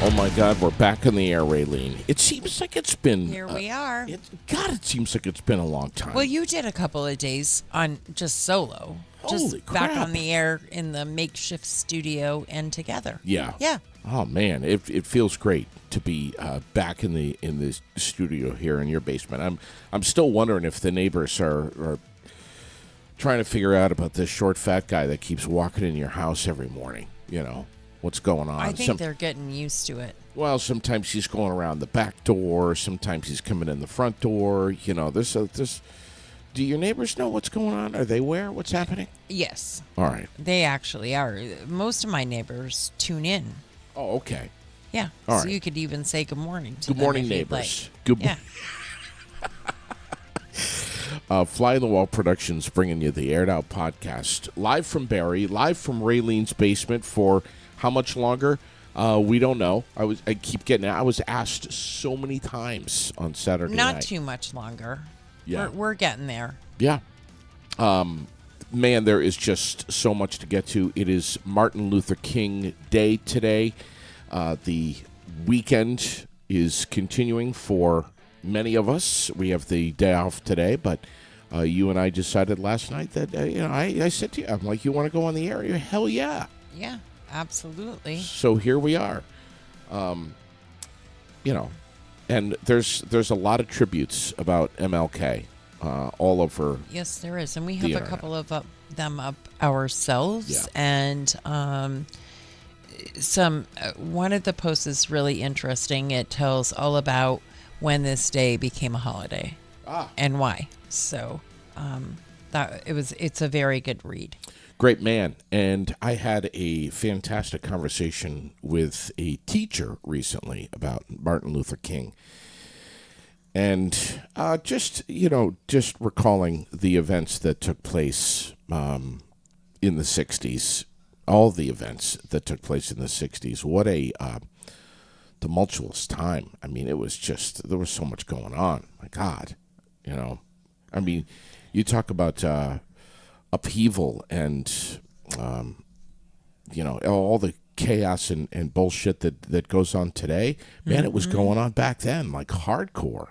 Oh my God, we're back in the air, Raylene. It seems like it's been... Here we are. It seems like it's been a long time. Well, you did a couple of days on just solo. Holy just crap. back on the air in the makeshift studio and together. Yeah. Yeah. Oh man, it feels great to be back in the studio here in your basement. I'm still wondering if the neighbors are trying to figure out about this short fat guy that keeps walking in your house every morning. You know what's going on. I think they're getting used to it. Well, sometimes he's going around the back door. Sometimes he's coming in the front door. You know, this. Do your neighbors know what's going on? Are they aware what's happening? Yes. All right. They actually are. Most of my neighbors tune in. Oh, okay. Yeah. All so right. you could even say good morning to Good them morning, if you'd neighbors. like. Good Yeah. Fly on the Wall Productions bringing you the Aired Out podcast live from Barrie, live from Raylene's basement for how much longer? We don't know. I keep getting. I was asked so many times on Saturday night. Not too much longer. Yeah. We're getting there. Yeah. Man, there is just so much to get to. It is Martin Luther King Day today. The weekend is continuing for many of us. We have the day off today, but you and I decided last night that, I said to you, I'm like, you want to go on the air? Hell yeah. Yeah, absolutely. So here we are. And there's a lot of tributes about MLK all over. Yes, there is. And we have the a internet. couple of them up ourselves. Yeah. And one of the posts is really interesting. It tells all about when this day became a holiday and why. So it's a very good read. Great man. And I had a fantastic conversation with a teacher recently about Martin Luther King. And just recalling the events that took place in the 60s, all the events that took place in the 60s. What a tumultuous time. I mean, it was just, there was so much going on. My God, I mean, you talk about upheaval and, all the chaos and bullshit that goes on today. Man, it was going on back then, like hardcore.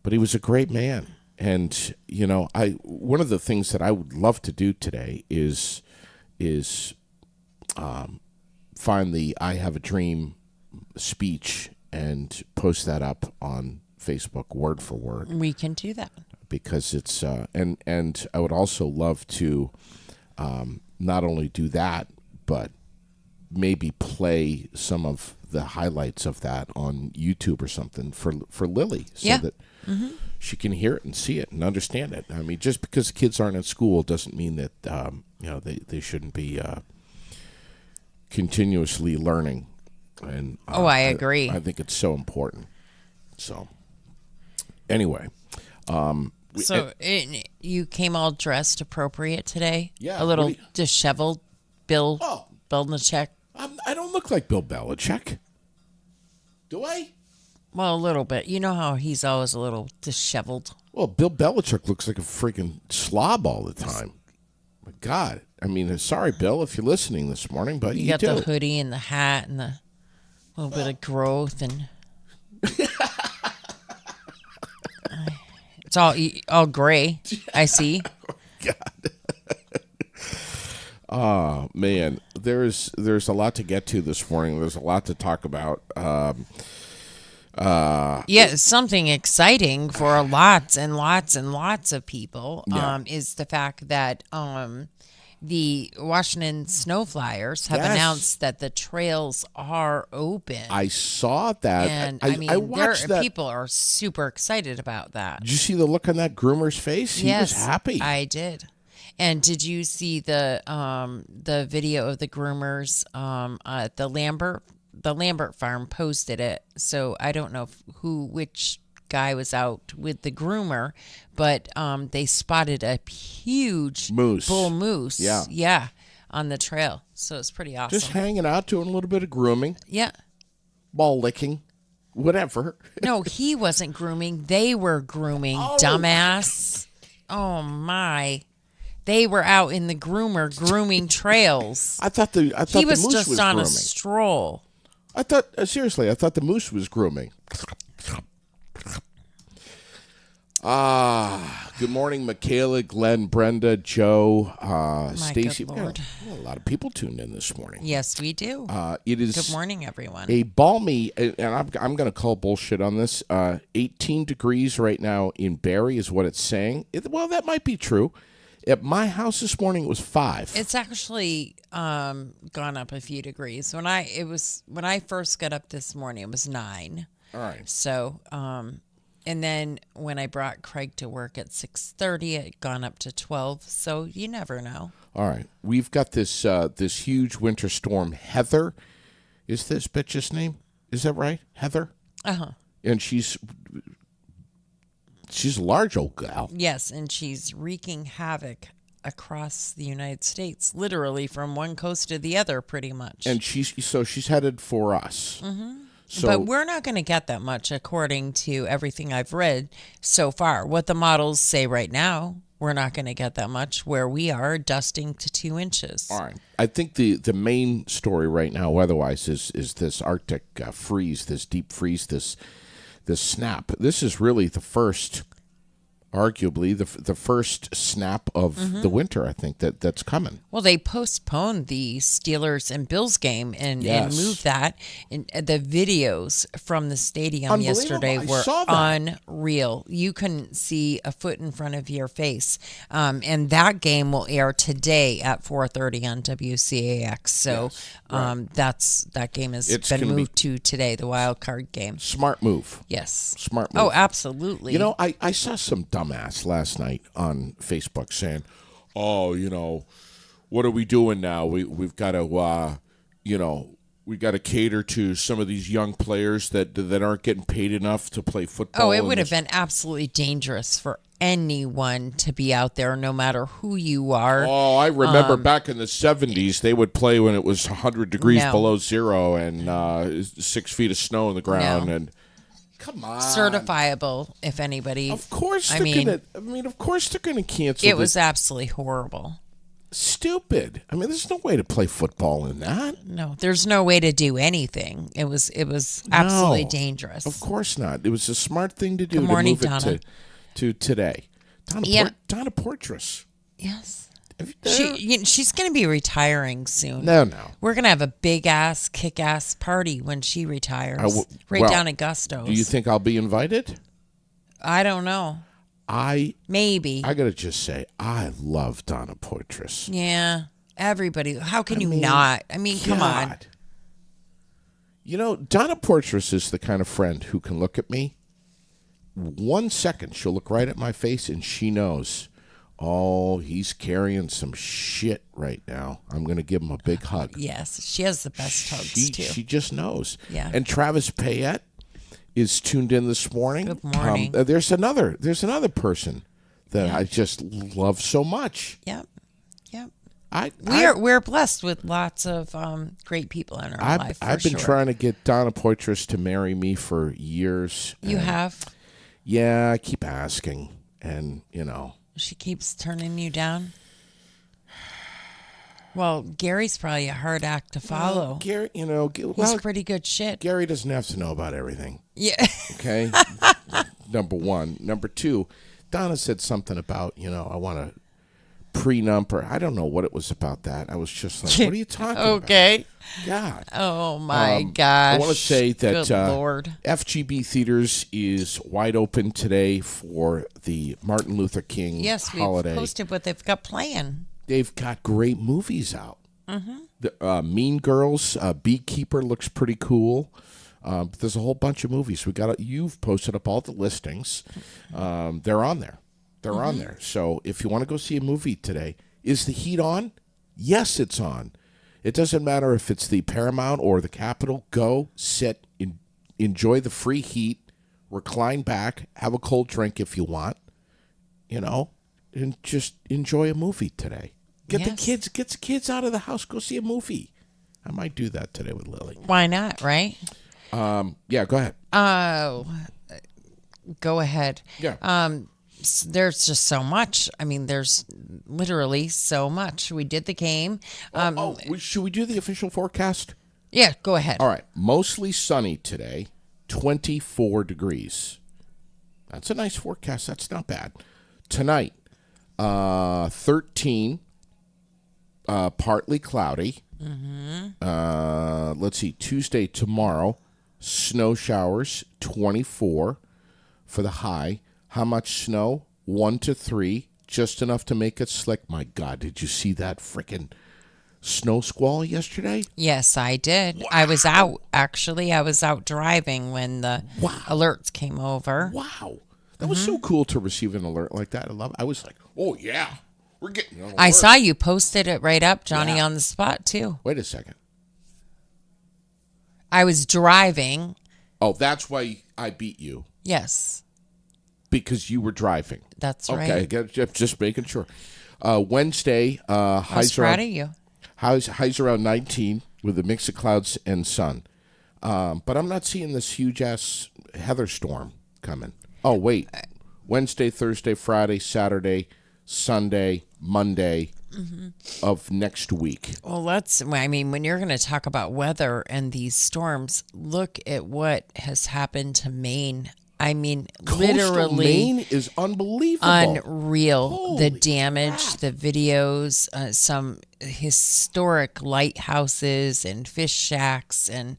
But he was a great man. And, one of the things that I would love to do today is find the I Have a Dream speech and post that up on Facebook word for word. We can do that. Because it's and I would also love to not only do that, but maybe play some of the highlights of that on YouTube or something for Lily, so that she can hear it and see it and understand it. I mean, just because kids aren't at school doesn't mean that they shouldn't be continuously learning. And I agree. I think it's so important. So anyway. You came all dressed appropriate today? Yeah. A little disheveled, Bill Belichick? I don't look like Bill Belichick. Do I? Well, a little bit. You know how he's always a little disheveled? Well, Bill Belichick looks like a freaking slob all the time. My God. I mean, sorry, Bill, if you're listening this morning, but you got do. the hoodie and the hat and the little bit of growth and... It's all gray, I see. God. Oh, man. There's a lot to get to this morning. There's a lot to talk about. Something exciting for lots and lots and lots of people is the fact that the Washington Snow Flyers have announced that the trails are open. I saw that. And I watched that. People are super excited about that. Did you see the look on that groomer's face? He was happy. I did. And did you see the video of the groomers at the Lambert farm posted it? So I don't know which guy was out with the groomer, but they spotted a huge Moose. bull moose. Yeah. Yeah, on the trail. So it's pretty awesome. Just hanging out, doing a little bit of grooming, Yeah. ball licking, whatever. No, he wasn't grooming. They were grooming, dumbass. Oh, my. They were out in the groomer grooming trails. I thought the He moose was just was on grooming. a stroll. I thought seriously, I thought the moose was grooming. Good morning, Michaela, Glenn, Brenda, Joe, Stacy. good Lord. A lot of people tuned in this morning. Yes, we do. It is Good morning, everyone. a balmy, and I'm going to call bullshit on this. 18 degrees right now in Barrie is what it's saying. Well, that might be true. At my house this morning, it was 5. It's actually gone up a few degrees. When I first got up this morning, it was 9. All right. So, and then when I brought Craig to work at 6:30, it had gone up to 12. So you never know. All right. We've got this this huge winter storm. Heather is this bitch's name? Is that right? Heather? Uh-huh. And she's a large old gal. Yes, and she's wreaking havoc across the United States, literally from one coast to the other, pretty much. And she's headed for us. Mm-hmm. So, but we're not going to get that much, according to everything I've read so far. What the models say right now, we're not going to get that much. Where we are, dusting to 2 inches. all right. I think the main story right now, weather-wise, is this Arctic freeze, this deep freeze, this snap. This is really the first, arguably, the first snap of the winter, I think, that's coming. Well, they postponed the Steelers and Bills game and moved that. And the videos from the stadium yesterday Unbelievable. I were saw that. unreal. You couldn't see a foot in front of your face. And that game will air today at 4:30 on WCAX. So that game has It's been gonna be- moved to today, the wild card game. Smart move. Yes. Smart move. Oh, absolutely. You know, I saw some dumbass last night on Facebook saying, "Oh, what are we doing now? We've got to, we got to cater to some of these young players that aren't getting paid enough to play football." Oh, it would have been absolutely dangerous for anyone to be out there, no matter who you are. Oh, I remember back in the 70s, they would play when it was 100 degrees No. below zero and 6 feet of snow on the ground. No. And come on, Certifiable, if anybody. Of course, I mean, of course they're gonna cancel. it was absolutely horrible. stupid. I mean, there's no way to play football in that. No, there's no way to do anything. It was absolutely No, dangerous. Of course not. It was a smart thing to do Good morning, to move Donna. it to today. Donna, Yeah. Donna Portress. Yes. Have you- She's going to be retiring soon. No. We're going to have a big ass, kick ass party when she retires. Right well, down at Gusto's. Do you think I'll be invited? I don't know. Maybe. I gotta just say, I love Donna Portress. Yeah. Everybody. How can you not? I mean, come on. God. You know, Donna Portress is the kind of friend who can look at me. 1 second, she'll look right at my face and she knows, oh, he's carrying some shit right now. I'm going to give him a big hug. Yes. She has the best hugs, too. She just knows. Yeah. And Travis Payette is tuned in this morning. Good morning. There's another person that I just love so much. Yep. Yep. We're blessed with lots of great people in our life. I've been trying to get Donna Portress to marry me for years. You have? Yeah, I keep asking, and She keeps turning you down. Well, Gary's probably a hard act to follow. Gary, He's pretty good shit. Gary doesn't have to know about everything. Yeah. Okay, number one. Number two, Donna said something about I want a prenup, or I don't know what it was about that. I was just like, what are you talking about? Okay. God. Oh my gosh. I want to say that Good Lord. FGB Theaters is wide open today for the Martin Luther King holiday. We've posted what they've got planned. They've got great movies out. Mm-hmm. The Mean Girls, Beekeeper looks pretty cool. There's a whole bunch of movies. You've posted up all the listings. They're on there. They're on there. So if you want to go see a movie today, is the heat on? Yes, it's on. It doesn't matter if it's the Paramount or the Capitol. Go, sit, enjoy the free heat recline back, have a cold drink if you want, and just enjoy a movie today. Get the kids out of the house, go see a movie. I might do that today with Lily. Why not, right? Yeah, go ahead. Go ahead. Yeah. There's just so much. I mean, there's literally so much. We did the game. Should we do the official forecast? Yeah, go ahead. All right. Mostly sunny today, 24 degrees. That's a nice forecast. That's not bad. Tonight, 13, partly cloudy. Let's see, Tuesday, tomorrow, snow showers, 24 for the high. How much snow? 1 to 3, just enough to make it slick. My God, did you see that frickin' snow squall yesterday? Yes, I did. Wow. I was out, actually. I was out driving when the alerts came over. Wow. That was so cool to receive an alert like that. I was like, oh, yeah. We're getting an alert. I saw you posted it right up, Johnny, on the spot, too. Wait a second. I was driving. Oh, that's why I beat you. Yes. Because you were driving. That's right. Okay, just making sure. Wednesday, highs proud of you. Highs around 19 with a mix of clouds and sun. But I'm not seeing this huge-ass heather storm coming. Oh, wait. Wednesday, Thursday, Friday, Saturday, Sunday, Monday of next week. Well, when you're going to talk about weather and these storms, look at what has happened to Maine. I mean, Coastal literally, Maine is unbelievable. Unreal. Holy the damage, crap. the videos, some historic lighthouses and fish shacks, and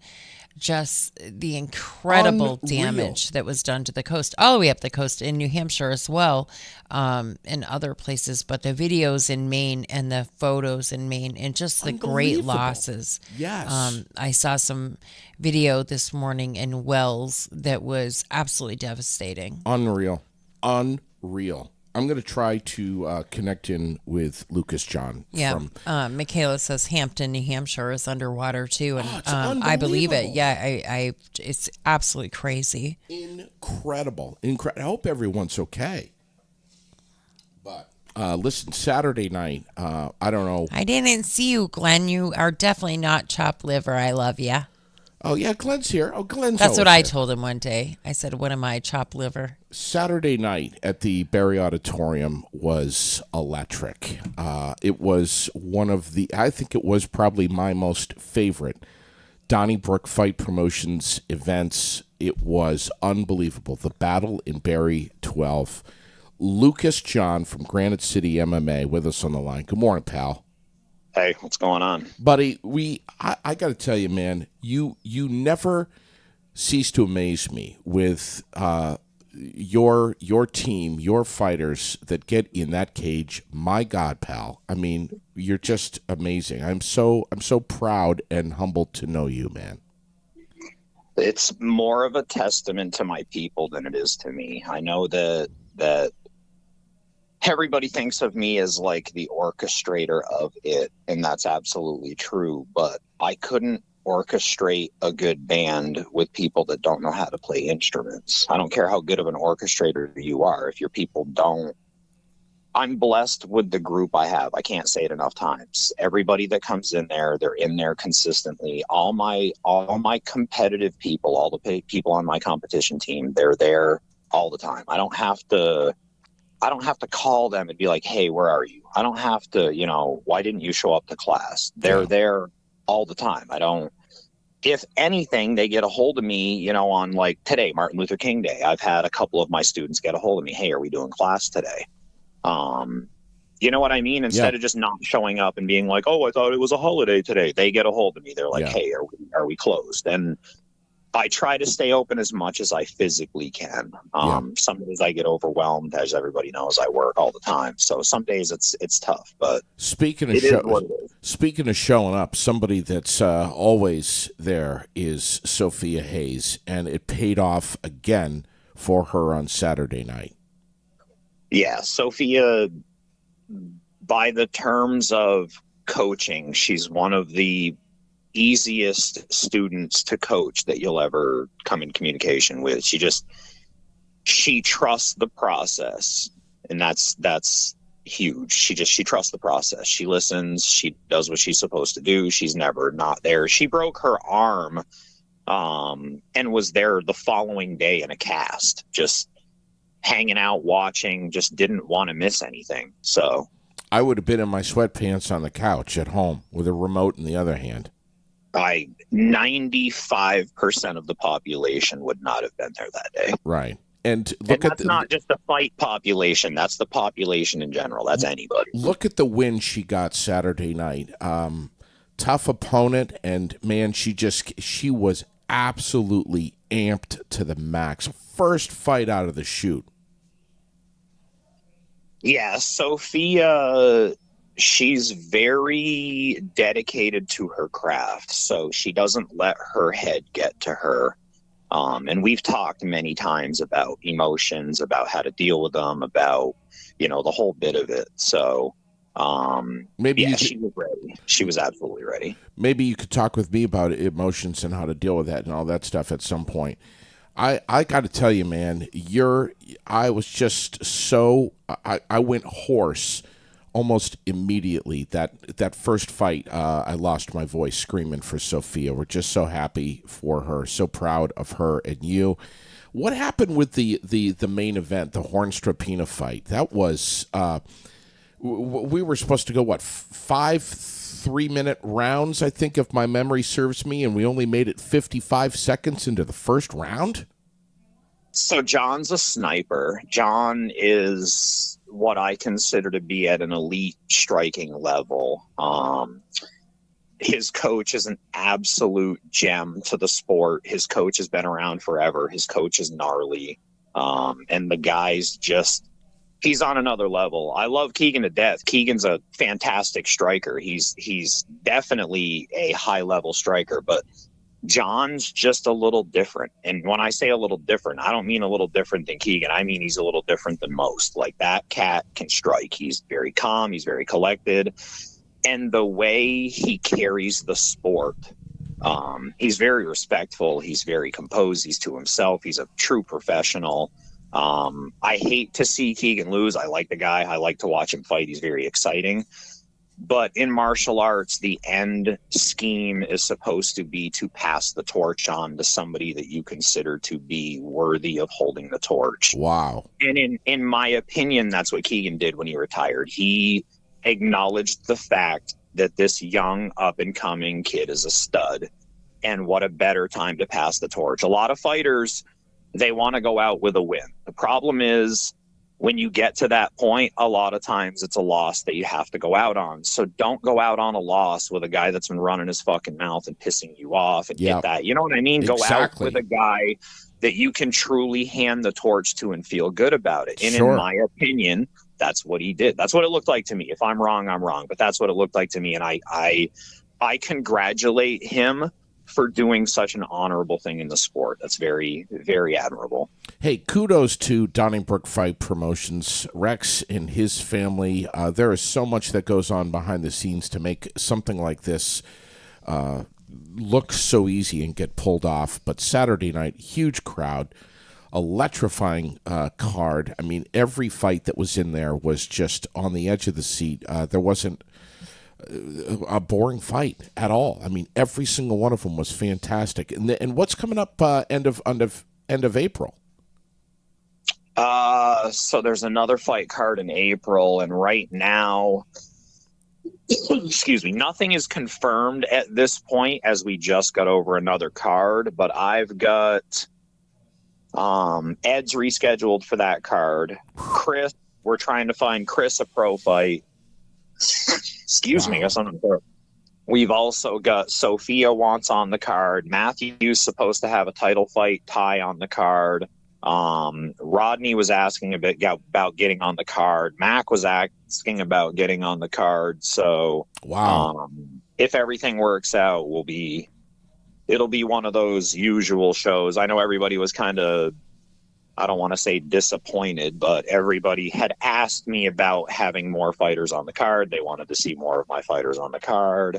just the incredible damage that was done to the coast, all the way up the coast in New Hampshire as well, and other places. But the videos in Maine and the photos in Maine and just the great losses. Yes. I saw some video this morning in Wells that was absolutely devastating. Unreal. I'm going to try to connect in with Lucas John. Yeah. Michaela says Hampton, New Hampshire is underwater too. And it's I believe it. Yeah. It's absolutely crazy. Incredible. I hope everyone's okay. But listen, Saturday night, I don't know. I didn't see you, Glenn. You are definitely not chopped liver. I love you. Oh, yeah, Glenn's here. Oh, Glenn's That's what I here. told him one day. I said, what am I, chopped liver? Saturday night at the Barry Auditorium was electric. It was I think it was probably my most favorite Donnybrook Fight Promotions events. It was unbelievable. The Battle in Barry 12. Lucas John from Granite City MMA with us on the line. Good morning, pal. Hey, what's going on? Buddy, I got to tell you, man, you never cease to amaze me with your team, your fighters that get in that cage. My God, pal. I mean, you're just amazing. I'm so proud and humbled to know you, man. It's more of a testament to my people than it is to me. I know that everybody thinks of me as like the orchestrator of it, and that's absolutely true. But I couldn't orchestrate a good band with people that don't know how to play instruments. I don't care how good of an orchestrator you are. If your people don't, I'm blessed with the group I have. I can't say it enough times. Everybody that comes in there, they're in there consistently. All my competitive people, all the people on my competition team, they're there all the time. I don't have to call them and be like, hey, where are you? I don't have to, why didn't you show up to class? They're there all the time. If anything, they get a hold of me, on like today, Martin Luther King Day. I've had a couple of my students get a hold of me. Hey, are we doing class today? You know what I mean? Instead of just not showing up and being like, oh, I thought it was a holiday today. They get a hold of me. They're like, hey, are we closed? And I try to stay open as much as I physically can. Some days I get overwhelmed. As everybody knows, I work all the time. So some days it's tough, but speaking of showing up, somebody that's always there is Sophia Hayes, and it paid off again for her on Saturday night. Yeah, Sophia, by the terms of coaching, she's one of the easiest students to coach that you'll ever come in communication with. she trusts the process, and that's huge. She trusts the process. She listens. She does what she's supposed to do. She's never not there. She broke her arm, and was there the following day in a cast, just hanging out, watching, just didn't want to miss anything. So I would have been in my sweatpants on the couch at home with a remote in the other hand. 95% of the population would not have been there that day. Right. And look and that's not just the fight population. That's the population in general. That's anybody. Look at the win she got Saturday night. Tough opponent, and man, she was absolutely amped to the max. First fight out of the chute. Yeah, Sophia, she's very dedicated to her craft, so she doesn't let her head get to her. And we've talked many times about emotions, about how to deal with them, about, the whole bit of it. So, she was ready. She was absolutely ready. Maybe you could talk with me about emotions and how to deal with that and all that stuff at some point. I got to tell you, man, I was just so, I went hoarse almost immediately. That first fight, I lost my voice screaming for Sophia. We're just so happy for her, so proud of her and you. What happened with the main event, the Hornstra-Pina fight? That was, we were supposed to go, 5 3-minute rounds, I think, if my memory serves me, and we only made it 55 seconds into the first round? So John's a sniper. John is what I consider to be at an elite striking level. His coach is an absolute gem to the sport. His coach has been around forever. His coach is gnarly. And the guy's he's on another level. I love Keegan to death. Keegan's a fantastic striker. He's definitely a high level striker, but John's just a little different. And when I say a little different, I don't mean a little different than Keegan. I mean he's a little different than most. Like, that cat can strike. He's very calm. He's very collected. And the way he carries the sport, he's very respectful. He's very composed. He's to himself. He's a true professional. I hate to see Keegan lose. I like the guy. I like to watch him fight. He's very exciting. But in martial arts, the end scheme is supposed to be to pass the torch on to somebody that you consider to be worthy of holding the torch. Wow. And in my opinion, that's what Keegan did when he retired. He acknowledged the fact that this young up-and-coming kid is a stud. And what a better time to pass the torch. A lot of fighters, they want to go out with a win. The problem is, when you get to that point, a lot of times it's a loss that you have to go out on. So don't go out on a loss with a guy that's been running his fucking mouth and pissing you off and get that. You know what I mean? Exactly. Go out with a guy that you can truly hand the torch to and feel good about it. And Sure. in my opinion, that's what he did. That's what it looked like to me. If I'm wrong, I'm wrong. But that's what it looked like to me. And I congratulate him for doing such an honorable thing in the sport. That's very, very admirable. Hey, kudos to Donnybrook Fight Promotions, Rex and his family. There is so much that goes on behind the scenes to make something like this look so easy and get pulled off. But Saturday night, huge crowd, electrifying card. I mean, every fight that was in there was just on the edge of the seat. There wasn't a boring fight at all. I mean, every single one of them was fantastic. And what's coming up end of April? So there's another fight card in April, and right now, excuse me, nothing is confirmed at this point as we just got over another card, but I've got Ed's rescheduled for that card. Chris, we're trying to find Chris a pro fight. Excuse me, I guess I'm not sure. We've also got Sophia wants on the card. Matthew's supposed to have a title fight, Ty on the card. Rodney was asking a bit about getting on the card. Mac was asking about getting on the card. So, wow. If everything works out, it'll be one of those usual shows. I know everybody was kind of, I don't want to say disappointed, but everybody had asked me about having more fighters on the card. They wanted to see more of my fighters on the card.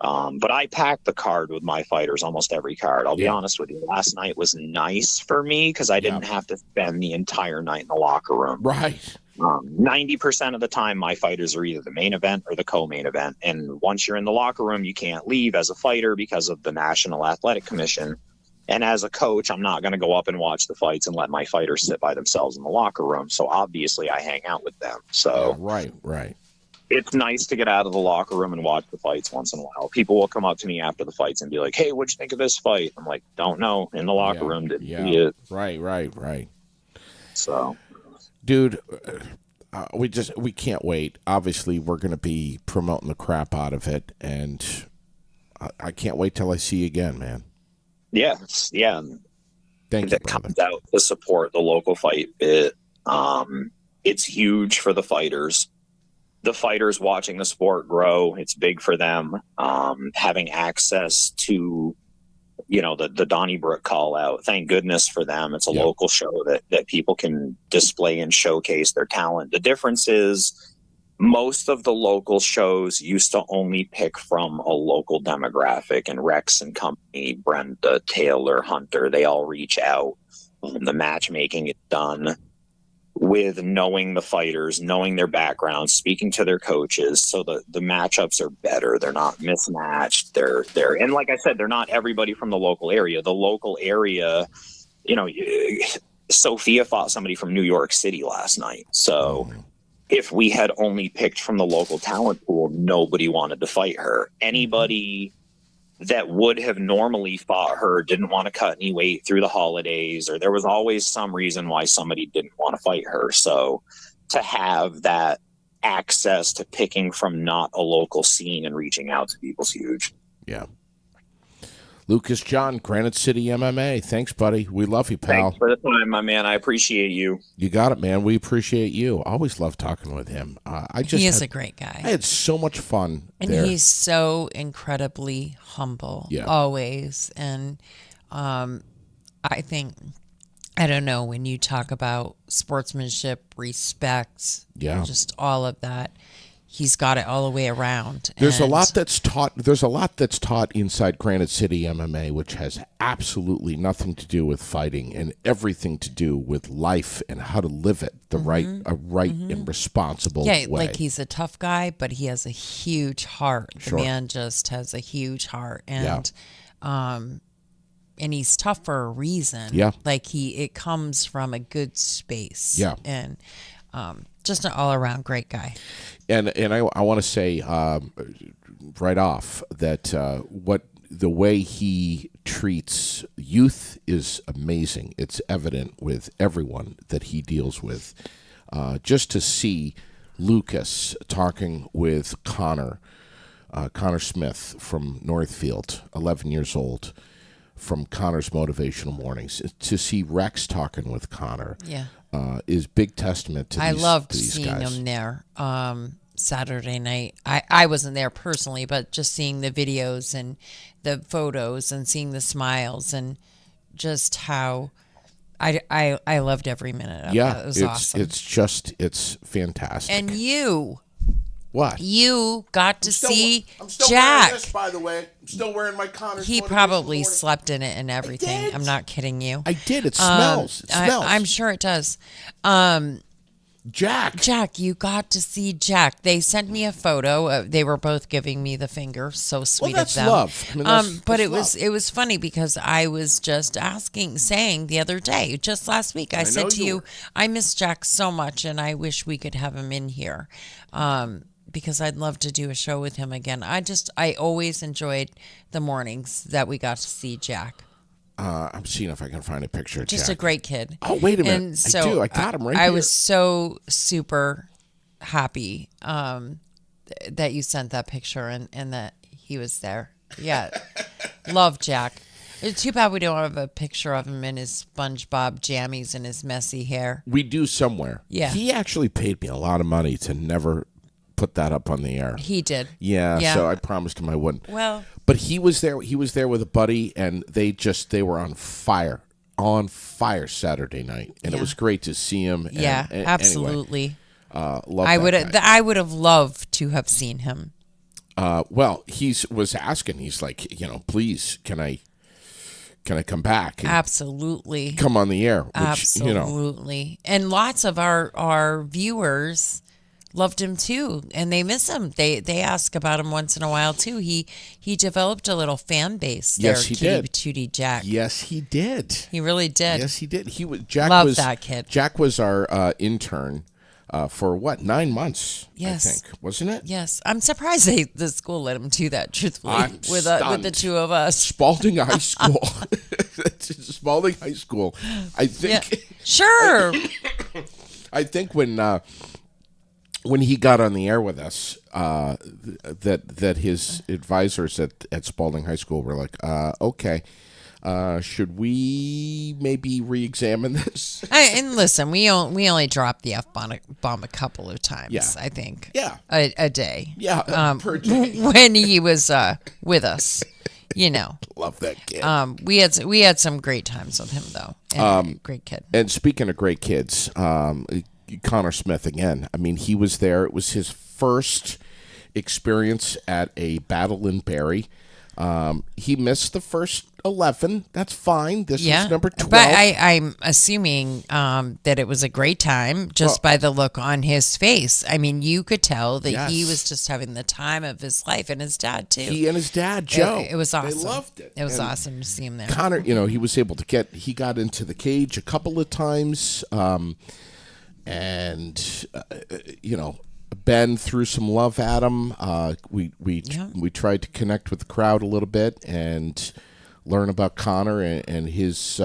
But I packed the card with my fighters, almost every card. I'll be Yeah. honest with you. Last night was nice for me because I didn't Yeah. have to spend the entire night in the locker room. Right. 90% of the time, my fighters are either the main event or the co-main event. And once you're in the locker room, you can't leave as a fighter because of the National Athletic Commission. And as a coach, I'm not going to go up and watch the fights and let my fighters sit by themselves in the locker room. So obviously, I hang out with them. So Right. it's nice to get out of the locker room and watch the fights once in a while. People will come up to me after the fights and be like, "Hey, what'd you think of this fight?" I'm like, "Don't know." In the locker room, didn't see it. Right. So, Dude, we can't wait. Obviously, we're going to be promoting the crap out of it, and I can't wait till I see you again, man. yeah. Thank you, That brother. comes out to support the local fight bit. It's huge for the fighters. The fighters watching the sport grow, it's big for them. Having access to, the Donnybrook call out, thank goodness for them. It's a Yeah. local show that people can display and showcase their talent. The difference is most of the local shows used to only pick from a local demographic, and Rex and company, Brenda, Taylor, Hunter, they all reach out. The matchmaking is done with knowing the fighters, knowing their backgrounds, speaking to their coaches. So the matchups are better. They're not mismatched. They're and like I said, they're not everybody from the local area. The local area, Sophia fought somebody from New York City last night. So if we had only picked from the local talent pool, nobody wanted to fight her. Anybody that would have normally fought her didn't want to cut any weight through the holidays, or there was always some reason why somebody didn't want to fight her. So to have that access to picking from not a local scene and reaching out to people is huge. Yeah. Lucas John, Granite City MMA. Thanks, buddy. We love you, pal. Thanks for the time, my man. I appreciate you. You got it, man. We appreciate you. Always love talking with him. He is a great guy. I had so much fun And there. he's so incredibly humble, Yeah. always. And I think, I don't know, when you talk about sportsmanship, respect, Yeah. just all of that, he's got it all the way around. There's a And lot that's taught. There's a lot that's taught inside Granite City MMA, which has absolutely nothing to do with fighting and everything to do with life and how to live it the right and responsible Yeah, way. like he's a tough guy, but he has a huge heart. The Sure. man just has a huge heart, and he's tough for a reason. Yeah. Like it comes from a good space. Yeah. And just an all around great guy. And I want to say right off that the way he treats youth is amazing. It's evident with everyone that he deals with. Just to see Lucas talking with Connor Smith from Northfield, 11 years old, from Connor's Motivational Mornings, to see Rex talking with Connor Yeah. is big testament to I these, loved to these seeing guys. him there Saturday night. I wasn't there personally, but just seeing the videos and the photos and seeing the smiles and just how I loved every minute of it. Yeah, It was it's awesome. it's fantastic. And you what? got to see Jack. By the way. I'm still wearing my Connor's. He probably slept in it and everything. did. I'm not kidding you. I did. It smells. It smells. I'm sure it does. Jack, you got to see Jack. They sent me a photo. They were both giving me the finger. So sweet that's of them. love. I mean, but that's it was funny because I was just saying the other day, just last week, I know said to you you, were. I miss Jack so much, and I wish we could have him in here. Because I'd love to do a show with him again. I always enjoyed the mornings that we got to see Jack. I'm seeing if I can find a picture of Just Jack. a great kid. Oh, wait a minute. And so I do. I got him right I here. was so super happy that you sent that picture and that he was there. Yeah. Love Jack. It's too bad we don't have a picture of him in his SpongeBob jammies and his messy hair. We do somewhere. Yeah. He actually paid me a lot of money to never put that up on the air. He did. Yeah, Yeah. so I promised him I wouldn't. Well, But he was there. He was there with a buddy, and they were on fire Saturday night, and it Yeah. was great to see him. And, yeah, anyway, absolutely. love I that would guy. I would have loved to have seen him. Well, was asking. He's like, please, can I come back and Absolutely. come on the air? Which, Absolutely. And lots of our viewers loved him too, and they miss him. They ask about him once in a while too. He developed a little fan base there. Yes, he Kitty did. Patootie Jack. Yes, he did. He really did. Yes, he did. Love that kid. Jack was our intern for 9 months? Yes. I think, wasn't it? Yes, I'm surprised the school let him do that. Truthfully, I'm with stunned. the two of us. Spalding High School. Spalding High School. I think. Yeah. Sure. I think when he got on the air with us, that his advisors at Spalding High School were like, okay, should we maybe re-examine this? And listen, we only dropped the F-bomb a couple of times. Yeah. I think. Yeah. A day. Yeah, per day. When he was with us. Love that kid. We had some great times with him though. And great kid. And speaking of great kids, Connor Smith again. I mean, he was there. It was his first experience at a battle in Barrie. He missed the first 11. That's fine. This is number 12. But I'm assuming that it was a great time just by the look on his face. I mean, you could tell that he was just having the time of his life, and his dad too. He and his dad, Joe. It was awesome. They loved it. It was awesome to see him there. Connor, he was able to he got into the cage a couple of times. And Ben threw some love at him. We tried to connect with the crowd a little bit and learn about Connor and his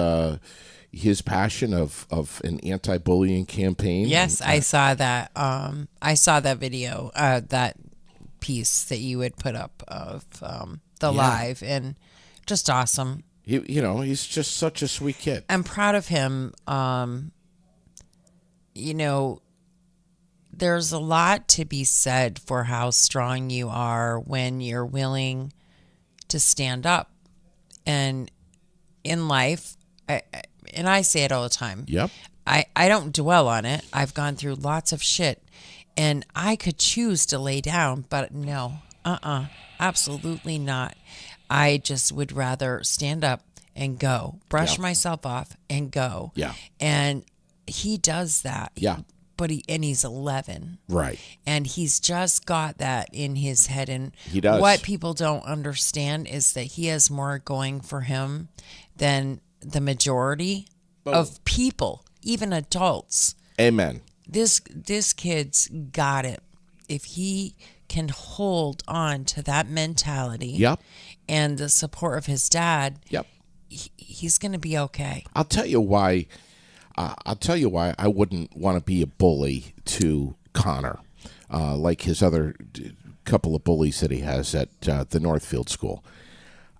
passion of an anti-bullying campaign. Yes, I saw that. I saw that video, that piece that you had put up of the live, and just awesome. He's just such a sweet kid. I'm proud of him. There's a lot to be said for how strong you are when you're willing to stand up. And in life, I say it all the time. Yep. I don't dwell on it. I've gone through lots of shit, and I could choose to lay down, but no, absolutely not. I just would rather stand up and go, brush myself off and go. Yeah. And he does that. Yeah. But he's 11. Right. And he's just got that in his head. And he does. What people don't understand is that he has more going for him than the majority of people, even adults. Amen. This kid's got it. If he can hold on to that mentality and the support of his dad, he's going to be okay. I'll tell you why I wouldn't want to be a bully to Connor, like his other couple of bullies that he has at the Northfield School.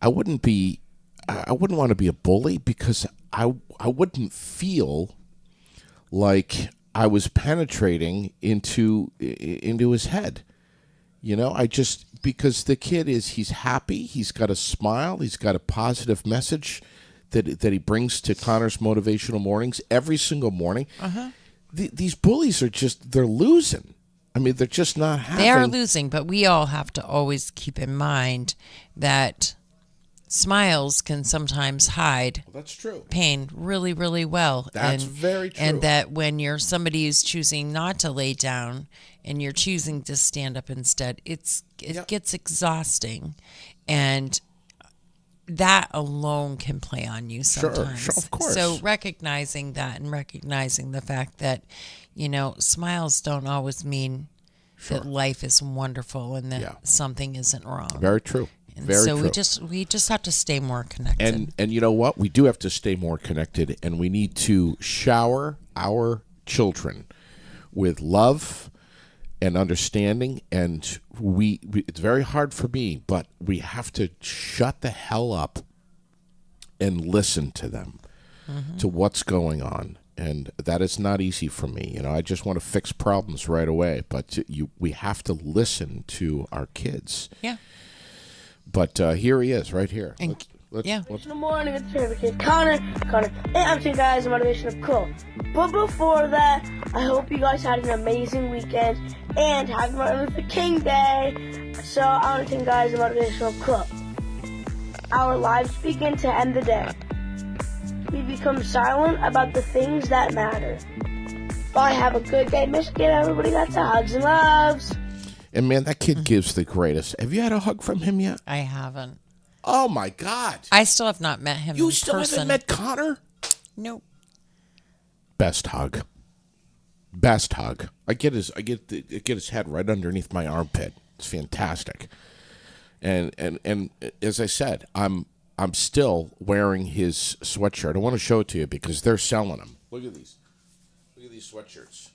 I wouldn't want to be a bully because I wouldn't feel like I was penetrating into his head. Because the kid he's happy, he's got a smile, he's got a positive message that he brings to Connor's Motivational Mornings every single morning. These bullies they're losing. I mean, they're just not having... They are losing, but we all have to always keep in mind that smiles can sometimes hide that's true. Pain really, really well. That's very true. And that when you're somebody who's choosing not to lay down and you're choosing to stand up instead, it gets exhausting. And that alone can play on you sometimes. Sure, of course. So recognizing that and recognizing the fact that, smiles don't always mean that life is wonderful and that something isn't wrong. Very true. And Very so true. we just have to stay more connected. And you know what? We do have to stay more connected, and we need to shower our children with love and understanding. And we it's very hard for me, but we have to shut the hell up and listen to them, to what's going on. And that is not easy for me. I just want to fix problems right away, but we have to listen to our kids. Yeah. But here he is, right here. Good morning, it's favorite kid, Connor. Hey, I'm two guys, Motivation of Cool. But before that, I hope you guys had an amazing weekend and happy Martin Luther King Day. So I want to tell you guys a motivational quote. Our lives begin to end the day. We become silent about the things that matter. Bye, have a good day, Michigan. Everybody got to hugs and loves. And man, that kid gives the greatest. Have you had a hug from him yet? I haven't. Oh my God! I still have not met him You in still person. haven't met Connor? Nope. Best hug. Best hug. I get his head right underneath my armpit. It's fantastic. And as I said, I'm still wearing his sweatshirt. I want to show it to you because they're selling them. Look at these. Look at these sweatshirts.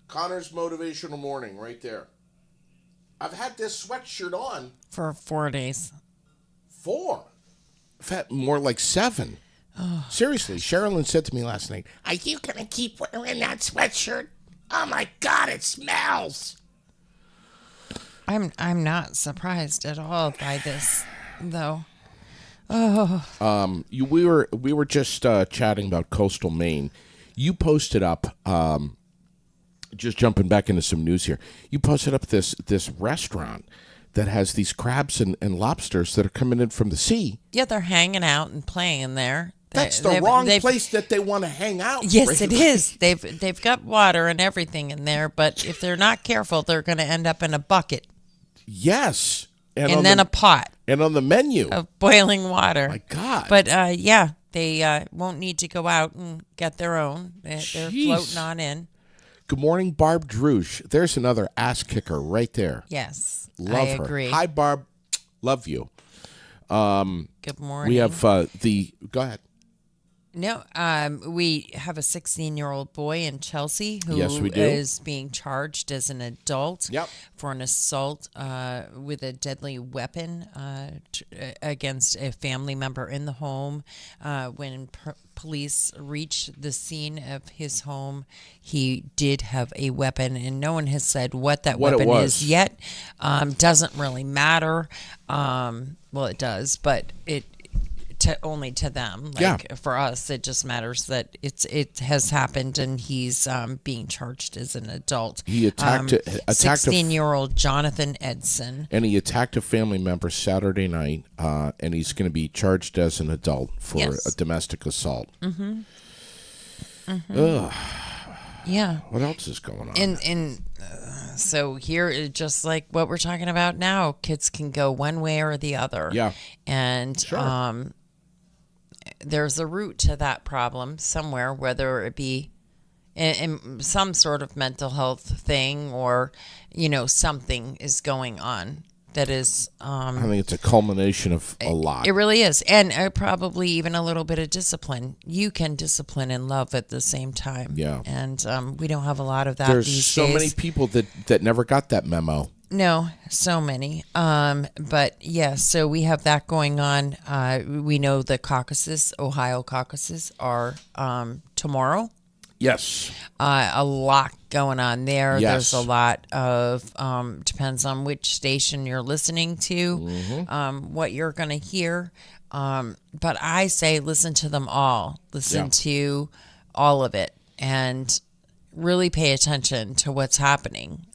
Connor's Motivational Morning right there. I've had this sweatshirt on For 4 days. 4. I've had more like 7. Seriously, Sherilyn said to me last night, "Are you going to keep wearing that sweatshirt? Oh my God, it smells." I'm not surprised at all by this, though. We were just chatting about coastal Maine. You posted up, just jumping back into some news here. You posted up this restaurant that has these crabs and lobsters that are coming in from the sea. Yeah, they're hanging out and playing there. That's the wrong place that they want to hang out. Yes, it is. They've got water and everything in there, but if they're not careful, they're going to end up in a bucket Yes, and then a pot and on the menu. of boiling water. My God. But yeah, they won't need to go out and get their own. They're Jeez. floating on in. Good morning, Barb Druge. There's another ass kicker right there. Yes, Love I her. agree. Hi, Barb. Love you. Good morning. We have go ahead. No, we have a 16-year-old boy in Chelsea who Yes, we do. is being charged as an adult Yep. for an assault with a deadly weapon against a family member in the home. When police reached the scene of his home, he did have a weapon, and no one has said what that What it weapon was. is yet. Doesn't really matter. Well, it does, but it. Only to them. Like, Yeah. for us, it just matters that it has happened and he's being charged as an adult. He attacked 16-year-old Jonathan Edson. and he attacked a family member Saturday night, and he's going to be charged as an adult for Yes. a domestic assault. Yeah. What else is going on? And so here, just like what we're talking about now, kids can go one way or the other. Yeah. And Sure. there's a root to that problem somewhere, whether it be in some sort of mental health thing or, something is going on that is. I think it's a culmination of a lot. It really is. And probably even a little bit of discipline. You can discipline and love at the same time. Yeah. And we don't have a lot of that There's these so days. many people that never got that memo. No, so many. But yeah, so we have that going on. We know the caucuses, Ohio caucuses, are tomorrow. Yes. A lot going on there. Yes. There's a lot of depends on which station you're listening to, what you're going to hear. But I say listen to them all. Listen Yeah. to all of it and really pay attention to what's happening.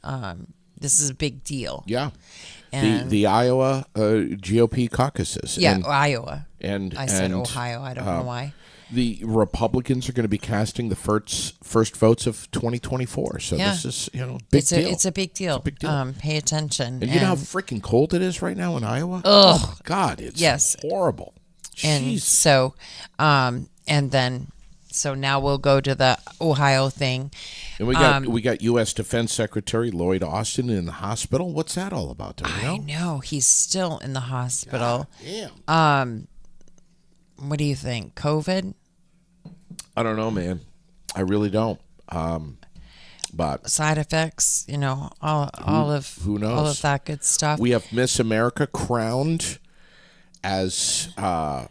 This is a big deal. Yeah. And The Iowa GOP caucuses. yeah, And, Iowa. and I said and, Ohio. I don't know why. The Republicans are going to be casting the first votes of 2024. So Yeah. this is, big deal. It's a big deal. big deal. Pay attention. And you know how freaking cold it is right now in Iowa? Ugh. Oh, my God. It's Yes. horrible. And Jeez. so, so now we'll go to the Ohio thing. And we got U.S. Defense Secretary Lloyd Austin in the hospital. What's that all about? Do you know? I know he's still in the hospital. Damn. What do you think? COVID? I don't know, man. I really don't. But Side effects? All of who knows? all of that good stuff. we have Miss America crowned as the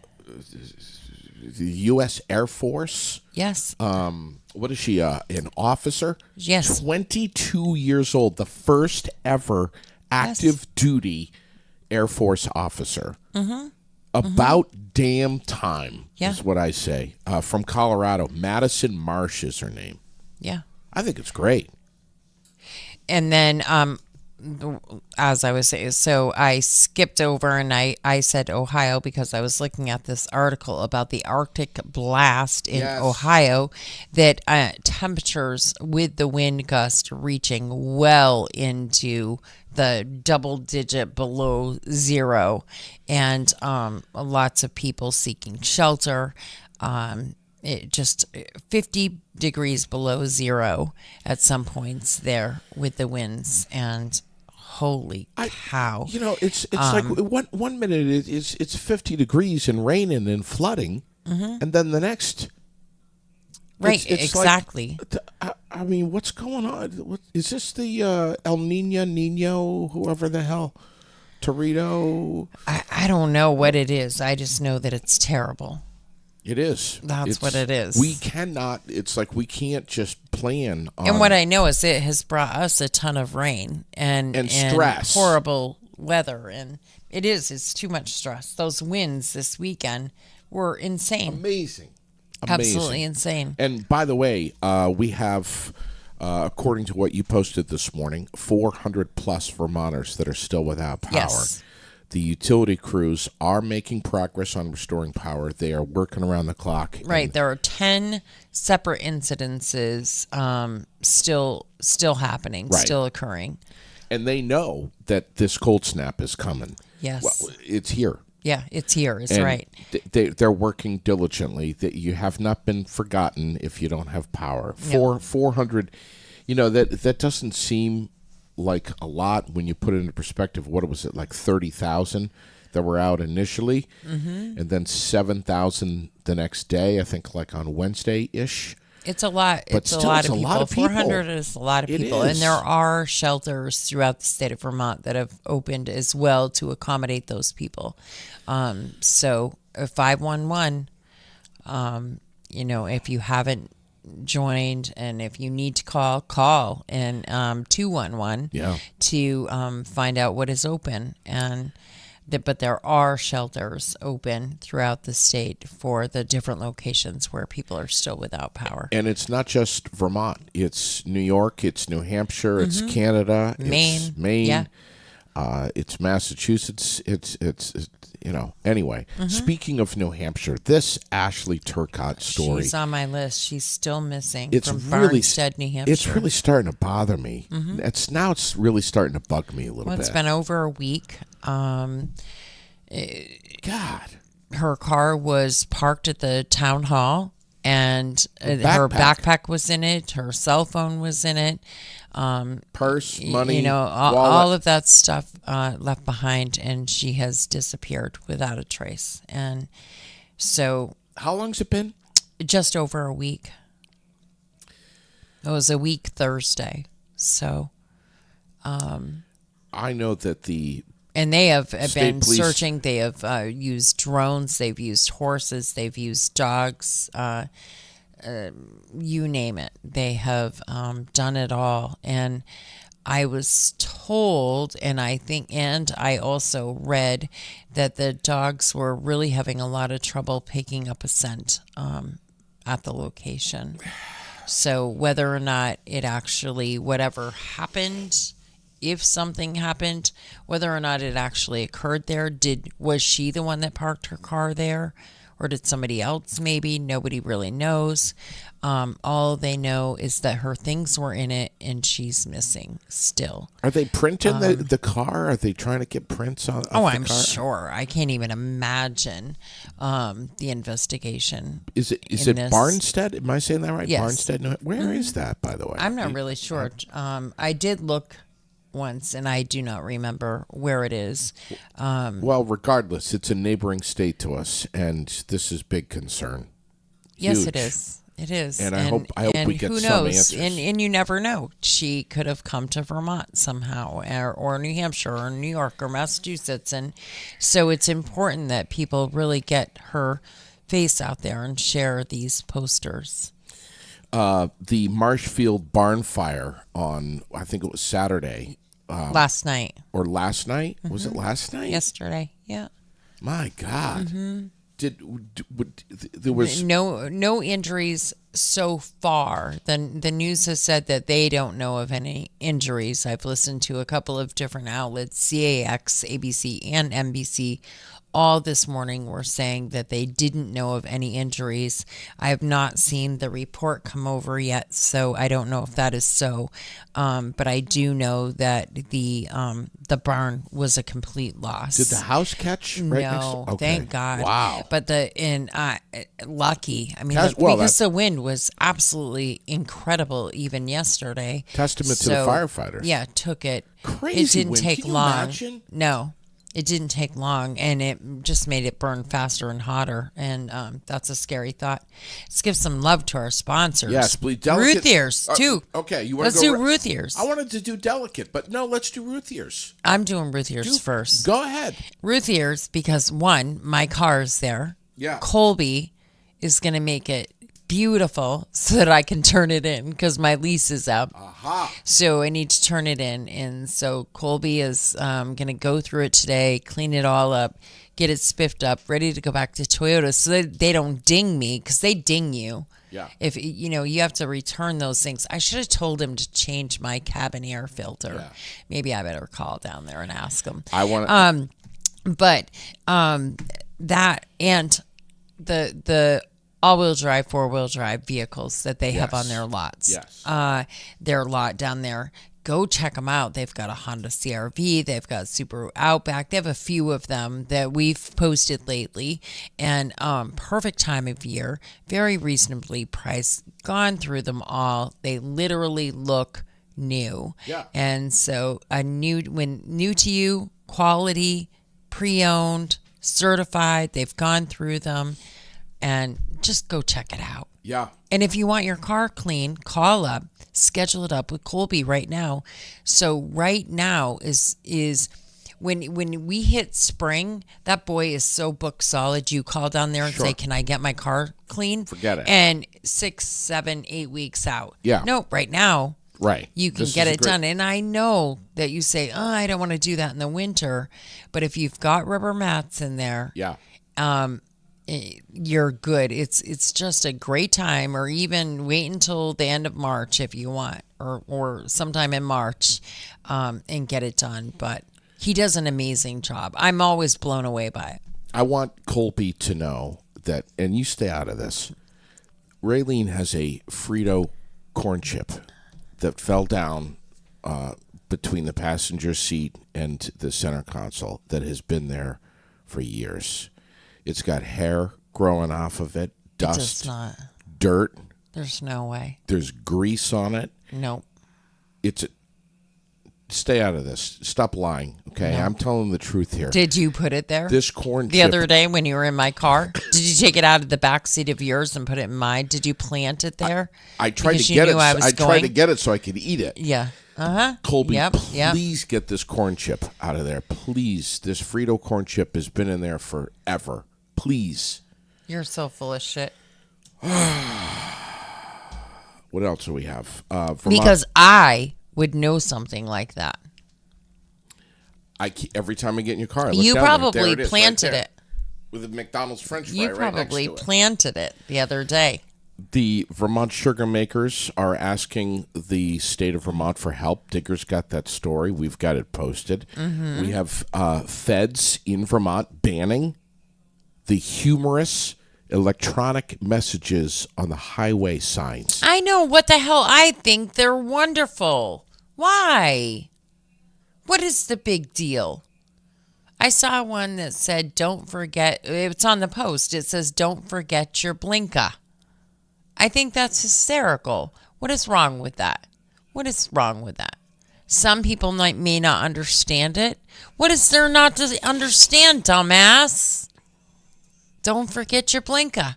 U.S. Air Force. yes. What is she? An officer? Yes. 22 years old. The first ever active duty Air Force officer. Mm-hmm. About damn time Yeah. is what I say. From Colorado. Madison Marsh is her name. Yeah. I think it's great. And then as I was saying, so I skipped over and I said Ohio because I was looking at this article about the Arctic blast in Yes. Ohio, that temperatures with the wind gust reaching well into the double digit below zero, and lots of people seeking shelter. It just 50 degrees below zero at some points there with the winds, and holy cow. You know, it's like one minute it's 50 degrees and raining and flooding, and then the next, Right, it's exactly. I mean, what's going on? Is this the El Nino, whoever the hell, Torito? I don't know what it is. I just know that it's terrible. It is. That's what it is. We cannot. It's like we can't just plan on. And what I know is it has brought us a ton of rain and stress. horrible weather, and it's too much stress. Those winds this weekend were insane. Amazing. Absolutely insane. And by the way, we have, according to what you posted this morning, 400 plus Vermonters that are still without power. Yes. The utility crews are making progress on restoring power. They are working around the clock. Right. There are 10 separate incidences still happening, Right. still occurring. And they know that this cold snap is coming. Yes. Well, it's here. Yeah, it's here. It's And right. They're working diligently. That you have not been forgotten if you don't have power. 400, that doesn't seem like a lot when you put it into perspective. What was it, like 30,000 that were out initially, and then 7,000 the next day? I think like on Wednesday-ish. It's a lot. But It's still, a lot it's of a people. lot of people. 400 is a lot of It people. And is. there are shelters throughout the state of Vermont that have opened as well to accommodate those people. So 511, if you haven't joined, and if you need to call and 211 Yeah. to find out what is open. But there are shelters open throughout the state for the different locations where people are still without power. And it's not just Vermont. It's New York. It's New Hampshire. It's Canada. Maine. It's Maine. Yeah. It's Massachusetts. It's Anyway, speaking of New Hampshire, this Ashley Turcott story. She's on my list. She's still missing It's from really Farnstead, New Hampshire. It's really starting to bother me. It's really starting to bug me a little Well, it's bit. been over a week. God. Her car was parked at the town hall, and her backpack. backpack was in it. Her cell phone was in it. Purse, money, all wallet. of that stuff left behind, and she has disappeared without a trace. And so, How long's it been? just over a week. It was a week Thursday. So, I know that the and they have State been police- searching. They have used drones. They've used horses. They've used dogs. You name it. They have done it all. And I was told, and I also read that the dogs were really having a lot of trouble picking up a scent at the location. So whether or not it actually, whatever happened, if something happened, whether or not it actually occurred there, was she the one that parked her car there? Or did somebody else maybe? Nobody really knows. All they know is that her things were in it and she's missing still. Are they printing the car? Are they trying to get prints on? Oh, off the I'm car? sure. I can't even imagine the investigation. Is it in this. Barnstead? Am I saying that right? Yes. Barnstead. Where is that, by the way? I'm not really sure. I did look once, and I do not remember where it is. Well, regardless, it's a neighboring state to us, and this is big concern. Yes, Huge. it is. It is. And I hope and we get who some knows? answers. And you never know. She could have come to Vermont somehow, or New Hampshire, or New York, or Massachusetts. And so it's important that people really get her face out there and share these posters. The Marshfield barn fire on, I think it was Saturday Last night. or last night. Was it last night? Yesterday. Yeah. My God. There was No injuries so far, the news has said that they don't know of any injuries. I've listened to a couple of different outlets, CAX, ABC, and NBC. All this morning were saying that they didn't know of any injuries. I have not seen the report come over yet, so I don't know if that is so. But I do know that the barn was a complete loss. Did the house catch right next No, to? Okay. thank God. Wow. But lucky. I mean, Well, because the wind was absolutely incredible even yesterday. Testament to the firefighters. Yeah, took it. Crazy It didn't wind. take Can you long. imagine? No, it didn't take long, and it just made it burn faster and hotter. And that's a scary thought. Let's give some love to our sponsors. Yes, please. Ruth Ears, too. Okay, you want Let's to go do Ruth Ears. I wanted to do delicate, but no, let's do Ruth Ears. I'm doing Ruth Ears first. Go ahead. Ruth Ears, because one, my car is there. Yeah. Colby is going to make it beautiful so that I can turn it in because my lease is up. Aha. So I need to turn it in. And so Colby is going to go through it today, clean it all up, get it spiffed up, ready to go back to Toyota so that they don't ding me because they ding you. Yeah. If you have to return those things. I should have told him to change my cabin air filter. Yeah. Maybe I better call down there and ask him. I want But that and the all-wheel drive, four-wheel drive vehicles that they have on their lots. Yes. Their lot down there. Go check them out. They've got a Honda CR-V. They've got Subaru Outback. They have a few of them that we've posted lately. And perfect time of year. Very reasonably priced. Gone through them all. They literally look new. Yeah. And so new to you, quality, pre-owned, certified. They've gone through them. And just go check it out. Yeah. And if you want your car clean, call up, schedule it up with Colby right now. So right now is when we hit spring, that boy is so book solid. You call down there and say, "Can I get my car clean?" Forget it. And 6, 7, 8 weeks out. Yeah. No, right now. Right. You can This get is it done. And I know that you say, "Oh, I don't want to do that in the winter." But if you've got rubber mats in there, Yeah. you're good. It's just a great time, or even wait until the end of March if you want, or sometime in March, and get it done. But he does an amazing job. I'm always blown away by it. I want Colby to know that, and you stay out of this. Raylene has a Frito corn chip that fell down between the passenger seat and the center console that has been there for years. It's got hair growing off of it, It does dust, not. dirt. There's no way. There's grease on it. Nope. Stay out of this. Stop lying, okay? No. I'm telling the truth here. Did you put it there? This corn the chip, other day when you were in my car? Did you take it out of the back seat of yours and put it in mine? Did you plant it there? I tried Because to you get it. knew I was I tried going? to get it so I could eat it. Yeah. Uh-huh. Colby, Yep. please get this corn chip out of there. Please. This Frito corn chip has been in there forever. Please. You're so full of shit. What else do we have? Vermont, Because I would know something like that. every time I get in your car, I look You down there. probably There it is, planted right there, it. with a McDonald's French fry You right next probably to it. planted it the other day. The Vermont sugar makers are asking the state of Vermont for help. Digger's got that story. We've got it posted. Mm-hmm. We have feds in Vermont banning the humorous electronic messages on the highway signs. I know what the hell. I think they're wonderful. Why? What is the big deal? I saw one that said, "Don't forget." It's on the post. It says, "Don't forget your blinker." I think that's hysterical. What is wrong with that? What is wrong with that? Some people may not understand it. What is there not to understand, dumbass? Don't forget your blinker.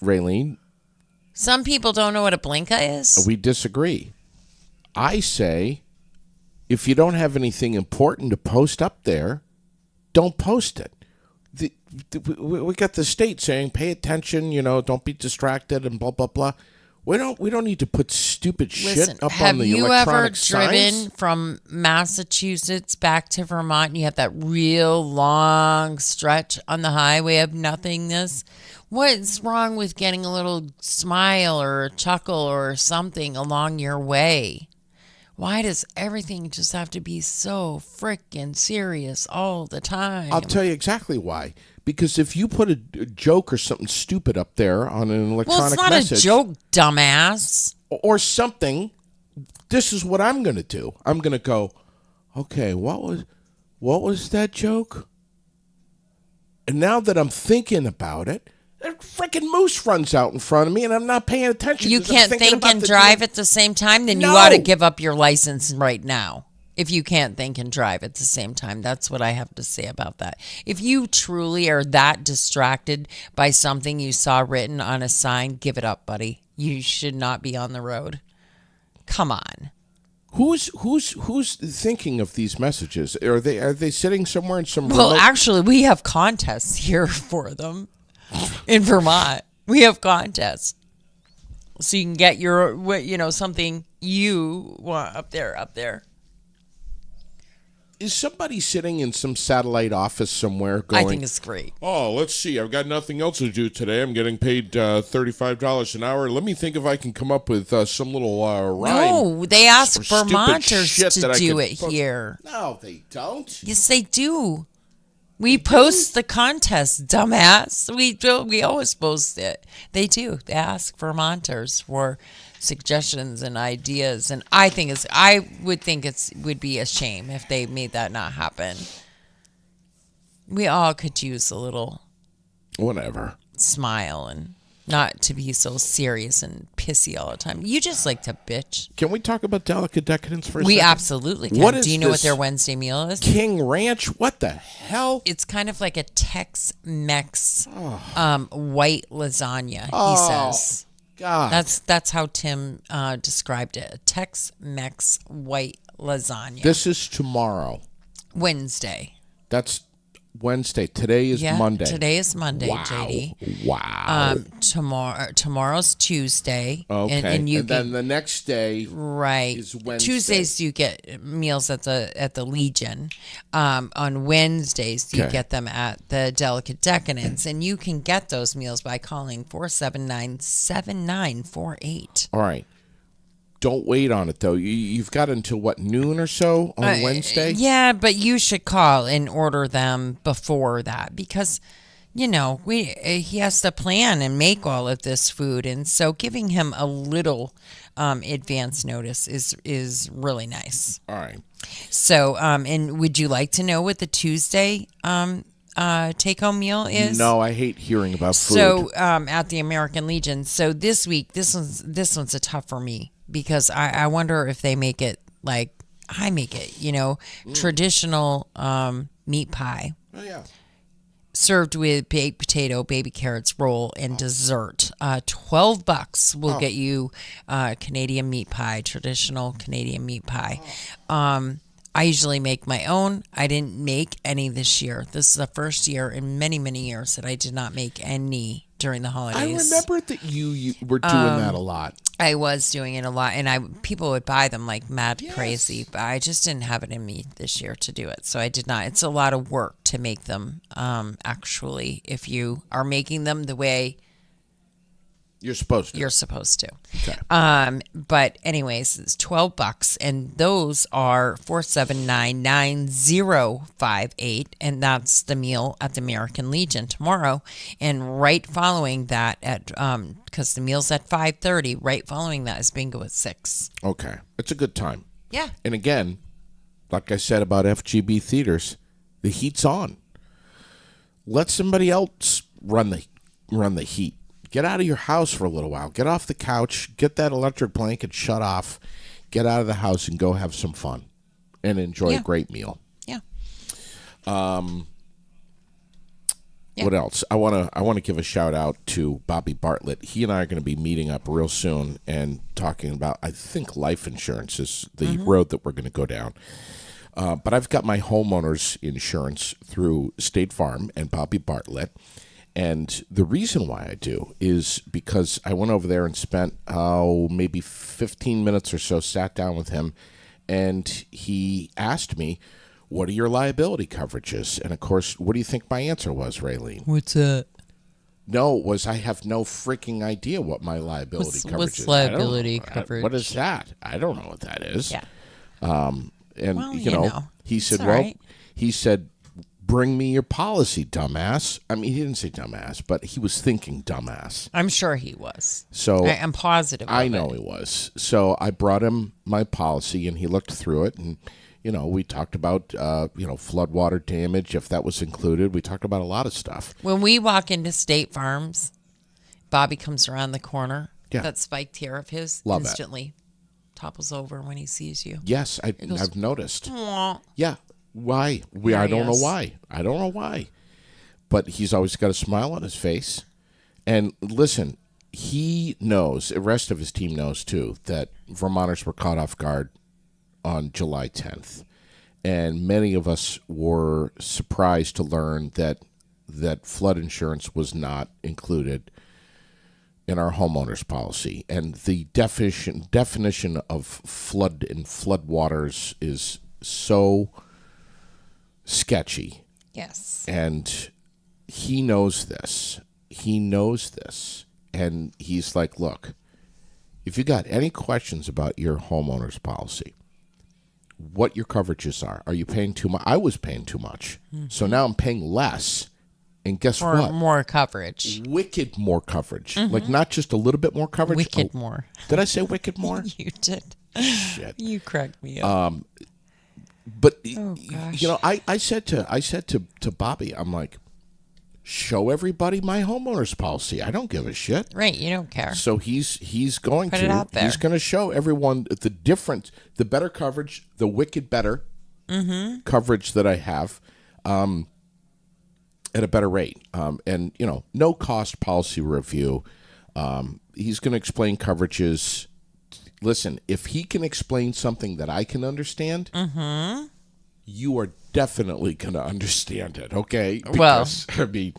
Raylene, Some people don't know what a blinker is. we disagree. I say, if you don't have anything important to post up there, don't post it. We got the state saying, pay attention, don't be distracted and blah, blah, blah. We don't need to put stupid Listen, shit up have on the you ever electronic driven signs. from Massachusetts back to Vermont and you have that real long stretch on the highway of nothingness? What's wrong with getting a little smile or a chuckle or something along your way? Why does everything just have to be so frickin' serious all the time? I'll tell you exactly why. Because if you put a joke or something stupid up there on an electronic Well, it's not message, a joke, dumbass. or something, this is what I'm going to do. I'm going to go, okay, what was that joke? And now that I'm thinking about it, a freaking moose runs out in front of me, and I'm not paying attention. You 'cause I'm can't thinking think about and the drive joke. at the same time, then you No. ought to give up your license right now. If you can't think and drive at the same time, that's what I have to say about that. If you truly are that distracted by something you saw written on a sign, give it up, buddy. You should not be on the road. Come on. Who's thinking of these messages? Are they sitting somewhere in some Well, remote- actually, we have contests here for them in Vermont. We have contests. So you can get your, something you want up there. Is somebody sitting in some satellite office somewhere going, I think it's great. oh, let's see, I've got nothing else to do today. I'm getting paid $35 an hour. Let me think if I can come up with some little rhyme. No, they ask for stupid Vermonters shit to that I do can it put- here. No, they don't. Yes, they do. We post the contest, dumbass. We always post it. They do. They ask Vermonters for suggestions and ideas, and I would think it would be a shame if they made that not happen. We all could use a little Whatever. smile and not to be so serious and pissy all the time. You just like to bitch. Can we talk about Delicate Decadence for a We second? absolutely can. What is Do you know what this their Wednesday meal is? King Ranch? What the hell? It's kind of like a Tex-Mex white lasagna, Oh. he says. God. That's how Tim described it. A Tex-Mex white lasagna. This is tomorrow. Wednesday. That's Wednesday. Today is Yeah, Monday. today is Monday, Wow. JD. Wow. Tomorrow's Tuesday. Okay. And you then get, the next day right. is Wednesday. Tuesdays you get meals at the Legion. On Wednesdays you Okay. get them at the Delicate Decadence, and you can get those meals by calling 479-7948. All right. Don't wait on it, though. You've got until, what, noon or so on Wednesday? Yeah, but you should call and order them before that because, he has to plan and make all of this food, and so giving him a little advance notice is really nice. All right. So, and would you like to know what the Tuesday take-home meal is? No, I hate hearing about food. So, at the American Legion. So this week, this one's a tough for me because I wonder if they make it like I make it. Traditional meat pie Oh, yeah. served with baked potato, baby carrots, roll, and dessert. $12 will get you Canadian meat pie, traditional Canadian meat pie. I usually make my own. I didn't make any this year. This is the first year in many, many years that I did not make any during the I holidays. remember that you were doing that a lot. I was doing it a lot, and people would buy them like mad crazy, but I just didn't have it in me this year to do it, so I did not. It's a lot of work to make them, actually, if you are making them the way You're supposed to. you're supposed to. Okay. But anyways, it's $12, and those are 479-9058, and that's the meal at the American Legion tomorrow. And right following that, at because the meal's at 5:30, right following that is bingo at 6. Okay. It's a good time. Yeah. And again, like I said about FGB theaters, the heat's on. Let somebody else run the heat. Get out of your house for a little while. Get off the couch. Get that electric blanket shut off. Get out of the house and go have some fun and enjoy Yeah. a great meal. Yeah. What else? I want to give a shout out to Bobby Bartlett. He and I are going to be meeting up real soon and talking about, I think, life insurance is the road that we're going to go down. But I've got my homeowner's insurance through State Farm and Bobby Bartlett. And the reason why I do is because I went over there and spent maybe 15 minutes or so, sat down with him, and he asked me, what are your liability coverages? And of course, what do you think my answer was, Raylene? What's that? No, it was I have no freaking idea what my liability coverage What's is. liability I don't know. coverage? What is that? I don't know what that is. Yeah. And Well, you know, he said, all well, right. he said, bring me your policy, dumbass. I mean, he didn't say dumbass, but he was thinking dumbass. I'm sure he was. So I'm positive. I of know it. he was. So I brought him my policy, and he looked through it, and you know, we talked about floodwater damage, if that was included. We talked about a lot of stuff. When we walk into State Farms, Bobby comes around the corner. Yeah. That spiked hair of his Love it. instantly topples over when he sees you. Yes, goes, I've noticed. Aw. Yeah. Why? There I he don't know is. why. I don't know why. But he's always got a smile on his face. And listen, he knows, the rest of his team knows too, that Vermonters were caught off guard on July 10th. And many of us were surprised to learn that flood insurance was not included in our homeowners policy. And the definition of flood and floodwaters is so sketchy. Yes. And he knows this. He knows this. And he's like, look, if you got any questions about your homeowner's policy, what your coverages are you paying too much? I was paying too much. So now I'm paying less. And guess For what? more coverage. Wicked more coverage. Like not just a little bit more coverage. Wicked Oh, more. Did I say wicked more? You did. Shit. You cracked me up. But gosh. you know, I said to Bobby, I'm like, show everybody my homeowner's policy. I don't give a shit. Right. You don't care. So he's going Put to it out there. he's going to show everyone the difference, the better coverage, the wicked better coverage that I have, at a better rate. And you know, no cost policy review. He's going to explain coverages. Listen, if he can explain something that I can understand, you are definitely going to understand it, okay? Because, I mean,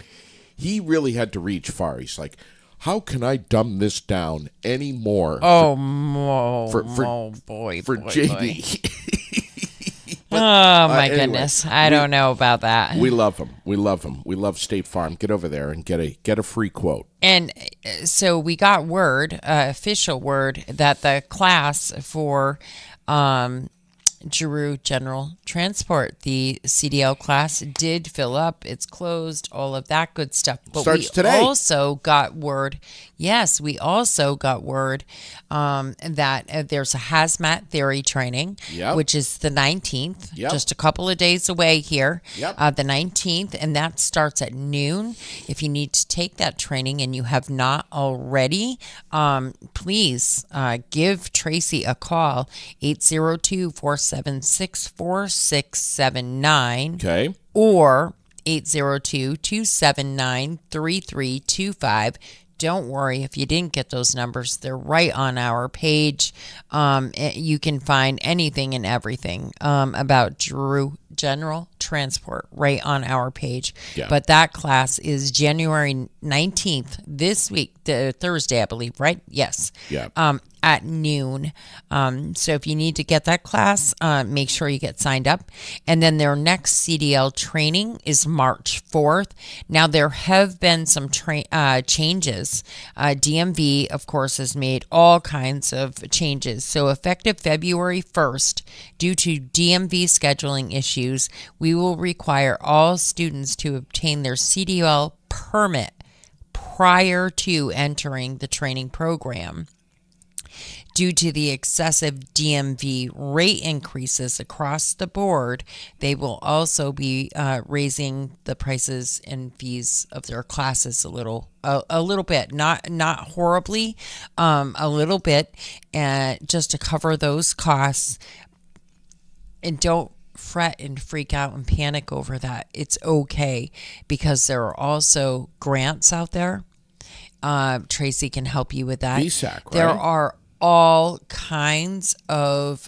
he really had to reach far. He's like, how can I dumb this down any more oh, for boy. JD? Oh, my anyway, goodness. I don't know about that. We love him. We love him. We love State Farm. Get over there and get a free quote. And so we got word, official word, that the class for Giroux General Transport, the CDL class, did fill up. It's closed, all of that good stuff. But Starts today. Also got word, yes, we also got word that there's a hazmat theory training, Yep. which is the 19th, Yep. just a couple of days away here, Yep. the 19th, and that starts at noon. If you need to take that training and you have not already, please give Tracy a call, 802-476-4679, Okay? or 802-279-3325. Don't worry if you didn't get those numbers. They're right on our page. You can find anything and everything about Giroux General Transport right on our page. Yeah. But that class is January 19th, this week, Thursday, I believe, right? Yes. Yeah. At noon. So if you need to get that class, make sure you get signed up. And then their next CDL training is March 4th. Now, there have been some changes. DMV, of course, has made all kinds of changes. So effective February 1st, due to DMV scheduling issues, we will require all students to obtain their CDL permit prior to entering the training program. Due to the excessive DMV rate increases across the board, they will also be raising the prices and fees of their classes a little bit, not horribly, a little bit, just to cover those costs. And don't fret and freak out and panic over that. It's okay, because there are also grants out there. Tracy can help you with that. VSAC, right? There are all kinds of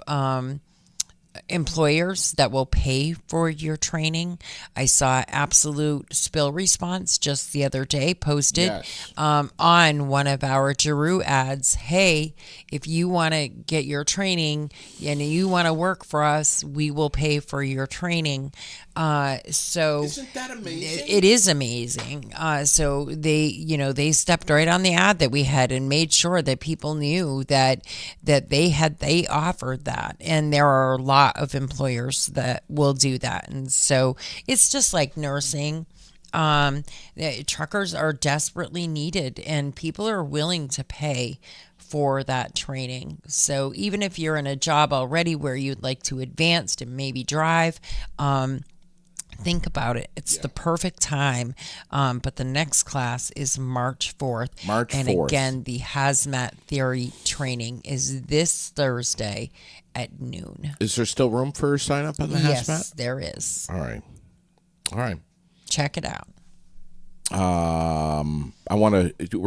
employers that will pay for your training. I saw Absolute Spill Response just the other day posted Yes. on one of our Giroux ads. Hey, if you want to get your training and you want to work for us, we will pay for your training. So Isn't that amazing? it is amazing. So they stepped right on the ad that we had and made sure that people knew that they offered that, and there are a lot of employers that will do that, and so it's just like nursing. Truckers are desperately needed, and people are willing to pay for that training. So even if you're in a job already where you'd like to advance and maybe drive, think about it. It's the perfect time. But the next class is March 4th. March and 4th. again, the hazmat theory training is this Thursday at noon. Is there still room for sign up on the Yes, hazmat? there is. All right. All right. Check it out. We're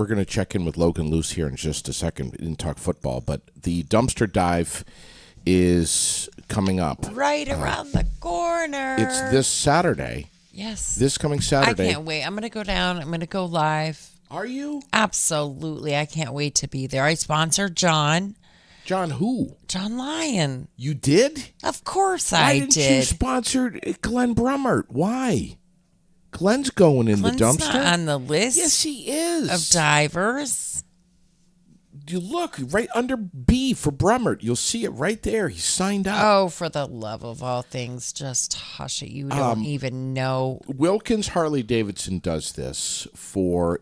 going to check in with Logan Luce here in just a second. We didn't talk football, but the dumpster dive is coming up. Right around the corner. It's this Saturday. Yes. This coming I Saturday. can't wait. I'm going to go down. I'm going to go live. Are you? Absolutely. I can't wait to be there. I sponsored John John who? Lyon. You did? Of course Why I didn't you did. sponsor Glenn Brummert? Why? Glenn's going in Glenn's the dumpster. not on the list Yes, he is. of divers. You look right under B for Brummert. You'll see it right there. He signed up. Oh, for the love of all things, just hush it. You don't even know. Wilkins Harley Davidson does this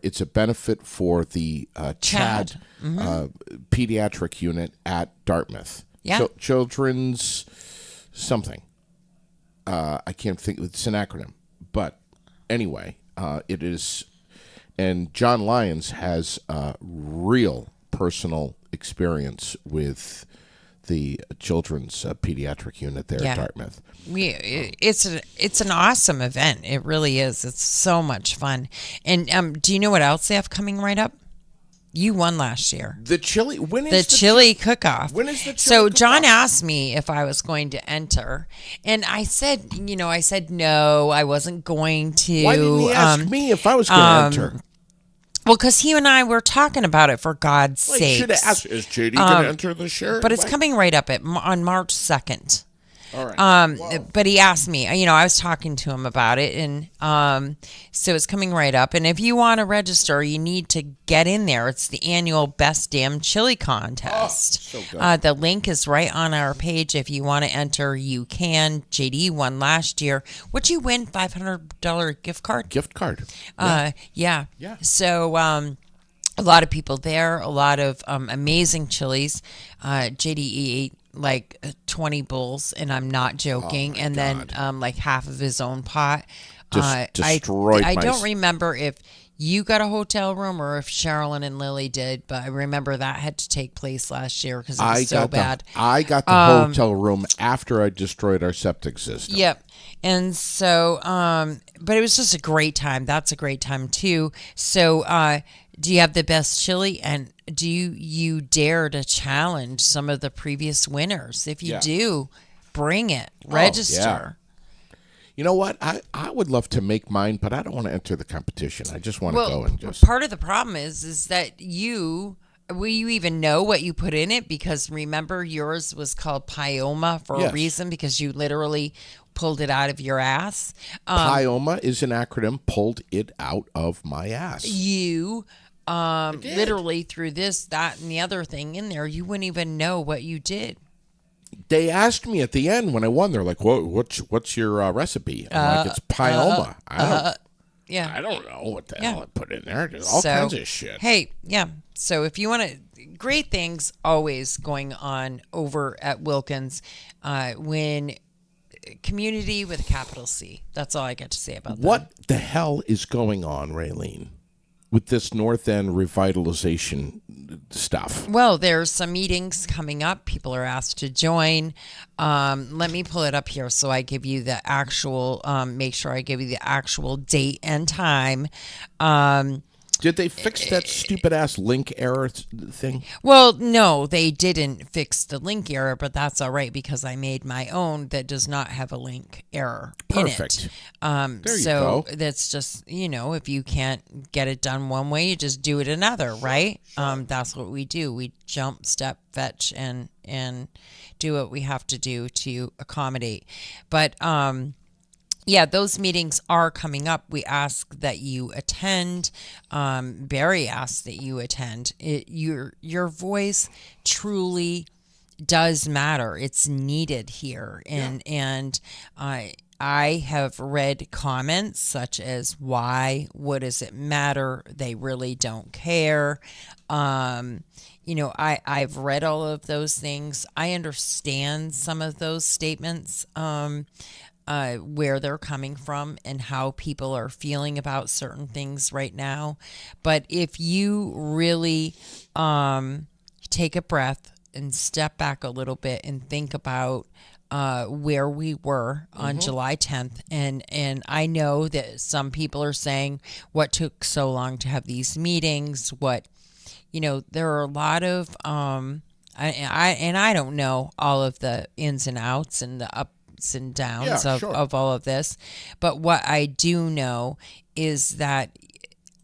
it's a benefit for the CHAD pediatric unit at Dartmouth. Yeah. Children's something. I can't think. It's an acronym. But anyway, it is. And John Lyons has real personal experience with the children's pediatric unit there Yeah. at Dartmouth. It's an awesome event. It really is. It's so much fun. And do you know what else they have coming right up? You won last year. The chili. When The is chili cook-off. When is the chili So John cook-off? asked me if I was going to enter, and I said no, I wasn't going to. Why didn't he ask me if I was going to enter? Well, because he and I were talking about it, for God's Well, you sake. should have asked. Is JD going to enter the shirt? But it's coming right up on March 2nd. All right. But he asked me, I was talking to him about it, and so it's coming right up. And if you want to register, you need to get in there. It's the annual Best Damn Chili Contest. so good. The link is right on our page. If you want to enter, you can. JD won last year. What'd you win? $500 gift card? Gift card. Yeah. Yeah. So a lot of people there, a lot of amazing chilies. JD ate like 20 bowls, and I'm not joking. And then like half of his own pot. Destroyed I my don't remember if you got a hotel room or if Sherilyn and Lily did, but I remember that had to take place last year because it was so bad. I got the hotel room after I destroyed our septic system. Yep. And so, but it was just a great time. That's a great time too. So, do you have the best chili, and do you dare to challenge some of the previous winners? If you Yeah. do, bring it. Register. You know what? I would love to make mine, but I don't want to enter the competition. I just want to go and just. Part of the problem is that will you even know what you put in it? Because remember, yours was called Pyoma for Yes. a reason, because you literally pulled it out of your ass. Pyoma is an acronym. Pulled it out of my ass. You literally threw this, that, and the other thing in there. You wouldn't even know what you did. They asked me at the end when I won. They're like, "What's your recipe?" I'm like, "It's Pyoma." Yeah. I don't know what the Yeah. hell I put in there. There's all So, kinds of shit. Hey, yeah. So if you want to, great things always going on over at Wilkins when community with a capital C. That's all I got to say about that. What the hell is going on, Raylene, with this North End revitalization stuff? Well, there's some meetings coming up. People are asked to join. Let me pull it up here so I give you the actual, make sure I give you the actual date and time. Did they fix that stupid ass link error thing? Well, no, they didn't fix the link error, but that's all right because I made my own that does not have a link error Perfect. in it. There you So go. that's just, if you can't get it done one way, you just do it another, right? That's what we do. We jump, step, fetch, and do what we have to do to accommodate. But yeah, those meetings are coming up. We ask that you attend. Barry asks that you attend. Your voice truly does matter. It's needed here, and I have read comments such as, "Why? What does it matter? They really don't care." I've read all of those things. I understand some of those statements. Where they're coming from and how people are feeling about certain things right now. But if you really take a breath and step back a little bit and think about where we were on July 10th, and I know that some people are saying, what took so long to have these meetings? There are a lot of I don't know all of the ins and outs and the ups and downs of all of this, but what I do know is that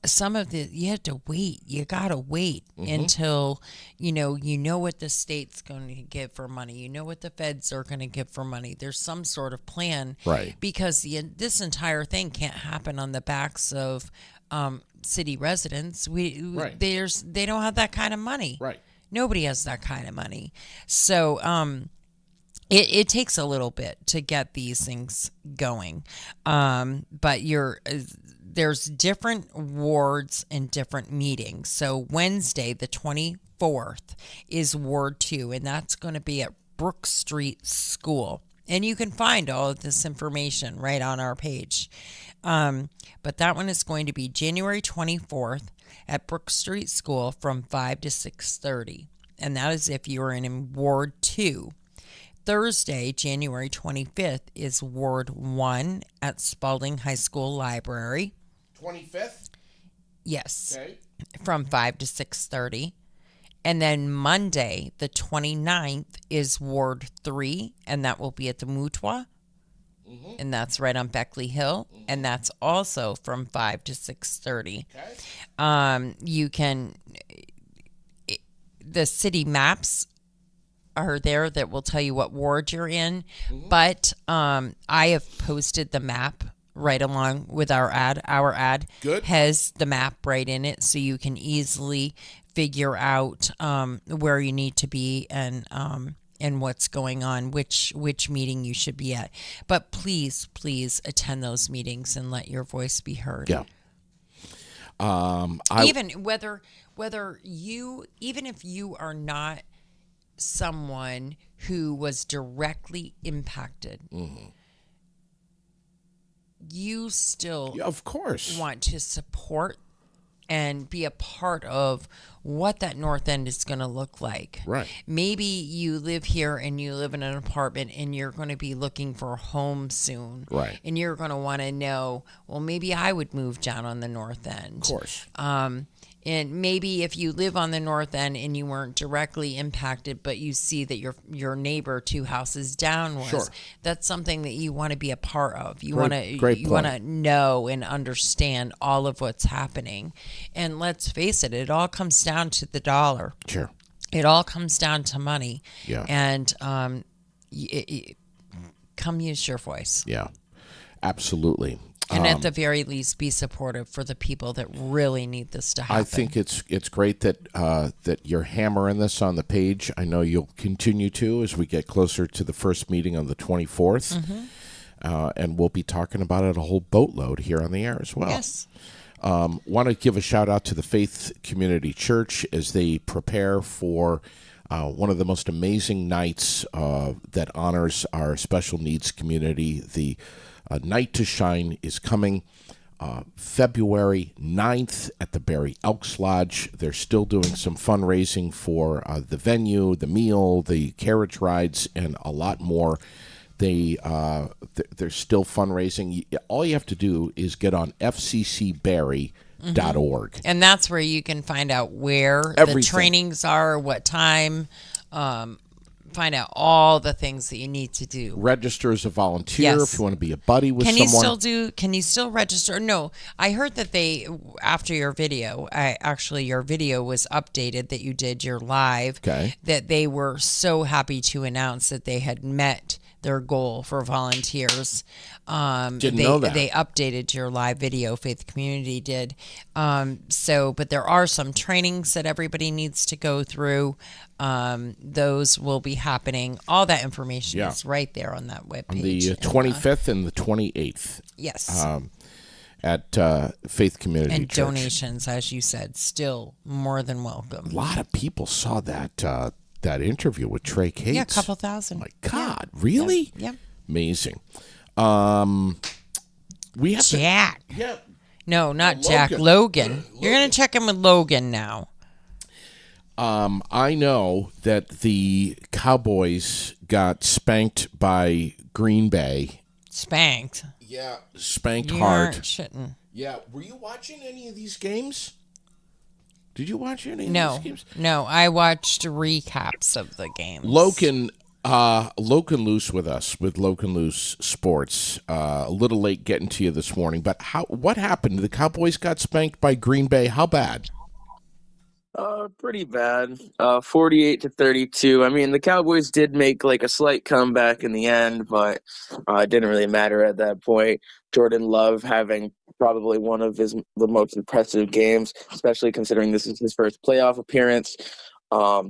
some of you have to wait. You gotta wait until you know what the state's going to give for money. You know what the feds are going to give for money. There's some sort of plan, Right? Because this entire thing can't happen on the backs of city residents. They don't have that kind of money. Right. Nobody has that kind of money. So it takes a little bit to get these things going, but there's different wards and different meetings. So Wednesday, the 24th, is Ward 2, and that's going to be at Brook Street School. And you can find all of this information right on our page. But that one is going to be January 24th at Brook Street School from 5 to 6:30. And that is if you're in Ward 2. Thursday, January 25th, is Ward 1 at Spalding High School Library. 25th? Yes. Okay. From 5 to 6:30. And then Monday, the 29th, is Ward 3, and that will be at the Mutwa. And that's right on Beckley Hill. And that's also from 5 to 6:30. Okay. You can... The city maps are there that will tell you what ward you're in. But I have posted the map right along with our ad. Our ad Good. has the map right in it, so you can easily figure out where you need to be and what's going on, which meeting you should be at. But please attend those meetings and let your voice be heard. Yeah. Even if you are not someone who was directly impacted, you still Yeah, of course. want to support and be a part of what that North End is going to look like. Right. Maybe you live here and you live in an apartment and you're going to be looking for a home soon. Right. And you're going to want to know, well, maybe I would move down on the North End. Of course. And maybe if you live on the North End and you weren't directly impacted, but you see that your neighbor 2 houses down was, Sure. that's something that you want to be a part of. You Great want to point. know and understand all of what's happening. And let's face it, it all comes down to the dollar. Sure. It all comes down to money. Yeah. And come use your voice. Yeah. Absolutely. And at the very least, be supportive for the people that really need this to happen. I think it's great that that you're hammering this on the page. I know you'll continue to as we get closer to the first meeting on the 24th. And we'll be talking about it a whole boatload here on the air as well. Yes. Want to give a shout out to the Faith Community Church as they prepare for one of the most amazing nights that honors our special needs community. The Night to Shine is coming February 9th at the Barry Elks Lodge. They're still doing some fundraising for the venue, the meal, the carriage rides, and a lot more. They're still fundraising. All you have to do is get on FCC Barry .org. And that's where you can find out where Everything. the trainings are, what time, find out all the things that you need to do. Register as a volunteer Yes. if you want to be a buddy with Can someone. can you still register? No, I heard that after your video, your video was updated, that you did your live, Okay. that they were so happy to announce that they had met their goal for volunteers. Didn't know that. They updated your live video, Faith Community did. But there are some trainings that everybody needs to go through. Those will be happening. All that information Yeah. is right there on that webpage. The 25th and the 28th Yes. at Faith Community And Church. donations, as you said, still more than welcome. A lot of people saw that that interview with Trey Cates. Yeah, a couple thousand. My God, really? Yeah. Amazing. We have to. Jack. Yeah. No, not Logan. Jack. Logan. You're going to check in with Logan now. I know that the Cowboys got spanked by Green Bay. Spanked. Yeah, spanked You hard. aren't shitting. Yeah, were you watching any of these games? Did you watch any of No. these games? No, I watched recaps of the games. Logan Loose with us with Logan Loose Sports. A little late getting to you this morning, but what happened? The Cowboys got spanked by Green Bay. How bad? Pretty bad. 48-32. I mean, the Cowboys did make like a slight comeback in the end, but it didn't really matter at that point. Jordan Love having probably one of the most impressive games, especially considering this is his first playoff appearance.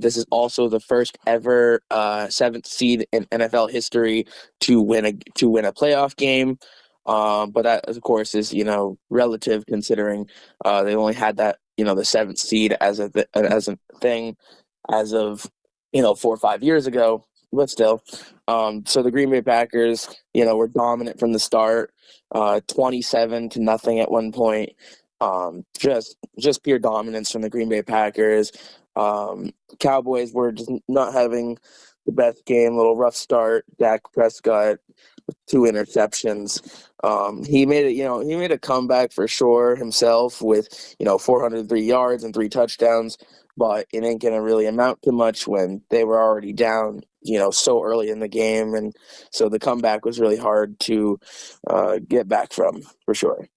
This is also the first ever seventh seed in NFL history to win a playoff game. But that, of course, is relative considering they only had that the seventh seed as a thing as of 4 or 5 years ago. But still, so the Green Bay Packers were dominant from the start, 27-0 at one point. Just pure dominance from the Green Bay Packers. Cowboys were just not having the best game. Little rough start. Dak Prescott with 2 interceptions. He made a comeback for sure himself with 403 yards and 3 touchdowns, but it ain't gonna really amount to much when they were already down so early in the game, and so the comeback was really hard to get back from, for sure.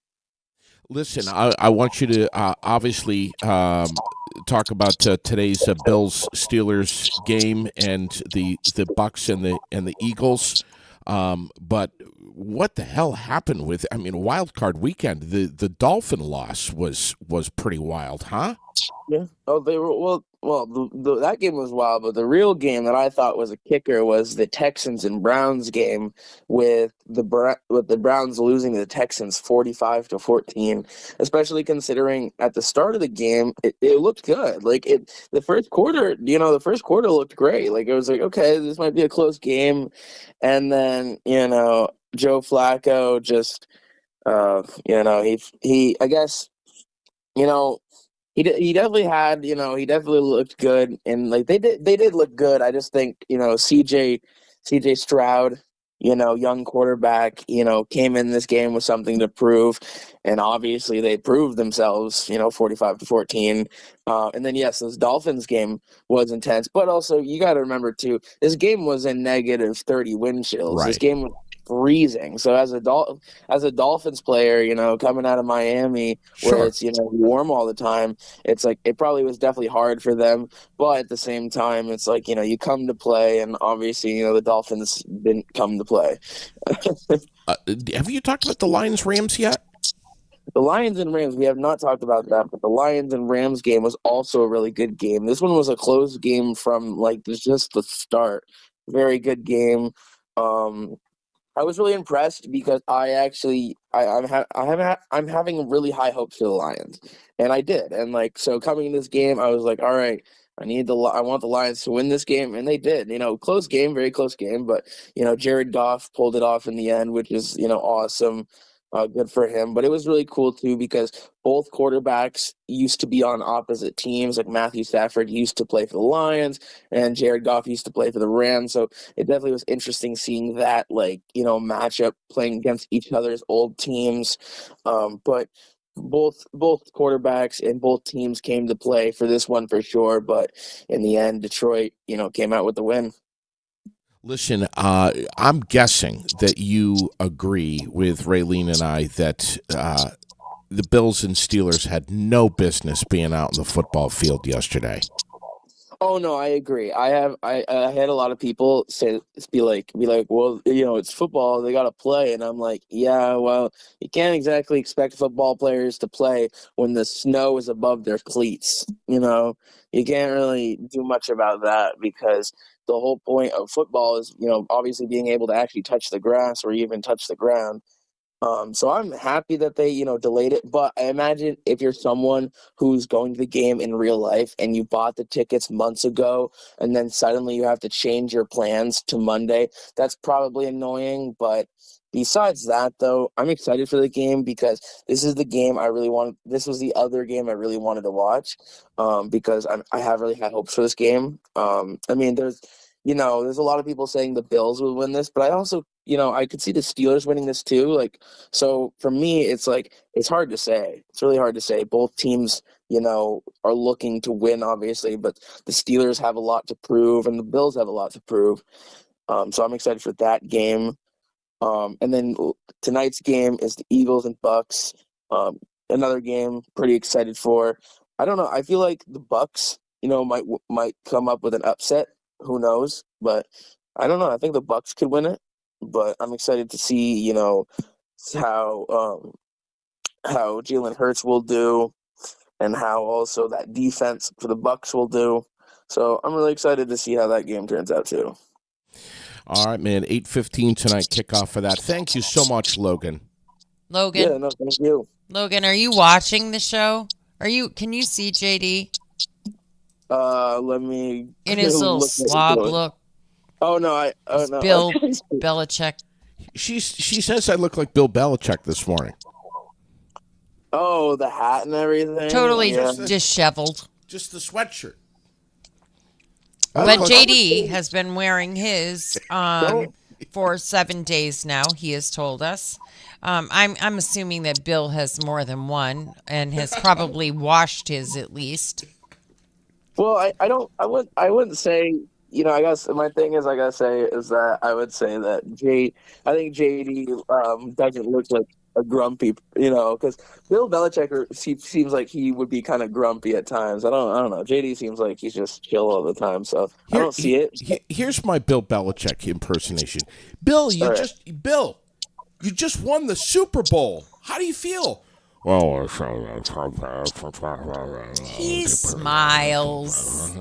Listen, I want you to obviously talk about today's Bills Steelers game and the Bucks and the Eagles. But what the hell happened with? I mean, wild card weekend. The Dolphin loss was pretty wild, huh? Yeah. Oh, they were that game was wild, but the real game that I thought was a kicker was the Texans and Browns game with the Browns losing to the Texans 45-14. Especially considering at the start of the game it looked good. Like the first quarter looked great. Like it was like, okay, this might be a close game, and then Joe Flacco just he I guess He definitely had, he definitely looked good, and like they did look good. I just think, CJ Stroud, young quarterback, came in this game with something to prove, and obviously they proved themselves, 45-14. And then yes, this Dolphins game was intense, but also you got to remember too, this game was in -30 wind chills. Right. This game was freezing. So as a Dolphins player, coming out of Miami where Sure. it's warm all the time, it's like it probably was definitely hard for them. But at the same time, it's like you come to play, and obviously the Dolphins didn't come to play. Have you talked about the Lions Rams yet? The Lions and Rams, we have not talked about that, but the Lions and Rams game was also a really good game. This one was a close game from like just the start. Very good game. I was really impressed because I'm having really high hopes for the Lions, and I did. And like so, coming in this game, I was like, all right, I want the Lions to win this game, and they did. Close game, very close game, but Jared Goff pulled it off in the end, which is awesome. Good for him. But it was really cool too because both quarterbacks used to be on opposite teams. Like Matthew Stafford used to play for the Lions, and Jared Goff used to play for the Rams. So it definitely was interesting seeing that matchup, playing against each other's old teams. But both quarterbacks and both teams came to play for this one for sure. But in the end, Detroit, came out with the win. Listen, I'm guessing that you agree with Raylene and I that the Bills and Steelers had no business being out in the football field yesterday. Oh no, I agree. I had a lot of people be like, well, it's football, they got to play, and I'm like, yeah, well, you can't exactly expect football players to play when the snow is above their cleats. You can't really do much about that because the whole point of football is, obviously being able to actually touch the grass or even touch the ground. So I'm happy that they, delayed it. But I imagine if you're someone who's going to the game in real life and you bought the tickets months ago and then suddenly you have to change your plans to Monday, that's probably annoying. But besides that, though, I'm excited for the game because this is the game I really wanted. This was the other game I really wanted to watch because I have really high hopes for this game. I mean, there's a lot of people saying the Bills will win this, but I also, I could see the Steelers winning this too. So for me, it's hard to say. It's really hard to say. Both teams, are looking to win, obviously, but the Steelers have a lot to prove and the Bills have a lot to prove. So I'm excited for that game. And then tonight's game is the Eagles and Bucks. Another game pretty excited for. I don't know. I feel like the Bucks, might come up with an upset. Who knows? But I don't know. I think the Bucks could win it. But I'm excited to see, how Jalen Hurts will do, and how also that defense for the Bucks will do. So I'm really excited to see how that game turns out too. All right, man. 8:15 tonight, kickoff for that. Thank you so much, Logan. Logan. Yeah, no, thank you. Logan, are you watching the show? Can you see JD? Let me. In his little slob look. Oh no, no. Bill Belichick. She says I look like Bill Belichick this morning. Oh, the hat and everything. Totally disheveled. Just the sweatshirt. But JD has been wearing his for 7 days now. He has told us. I'm assuming that Bill has more than one and has probably washed his at least. Well, I wouldn't say. I guess my thing is I gotta say is that I would say that I think JD doesn't look like a grumpy, because Bill Belichick seems like he would be kind of grumpy at times. I don't know. JD seems like he's just chill all the time, so I don't see it. Here's my Bill Belichick impersonation. Bill, you just won the Super Bowl. How do you feel? Well, he smiles.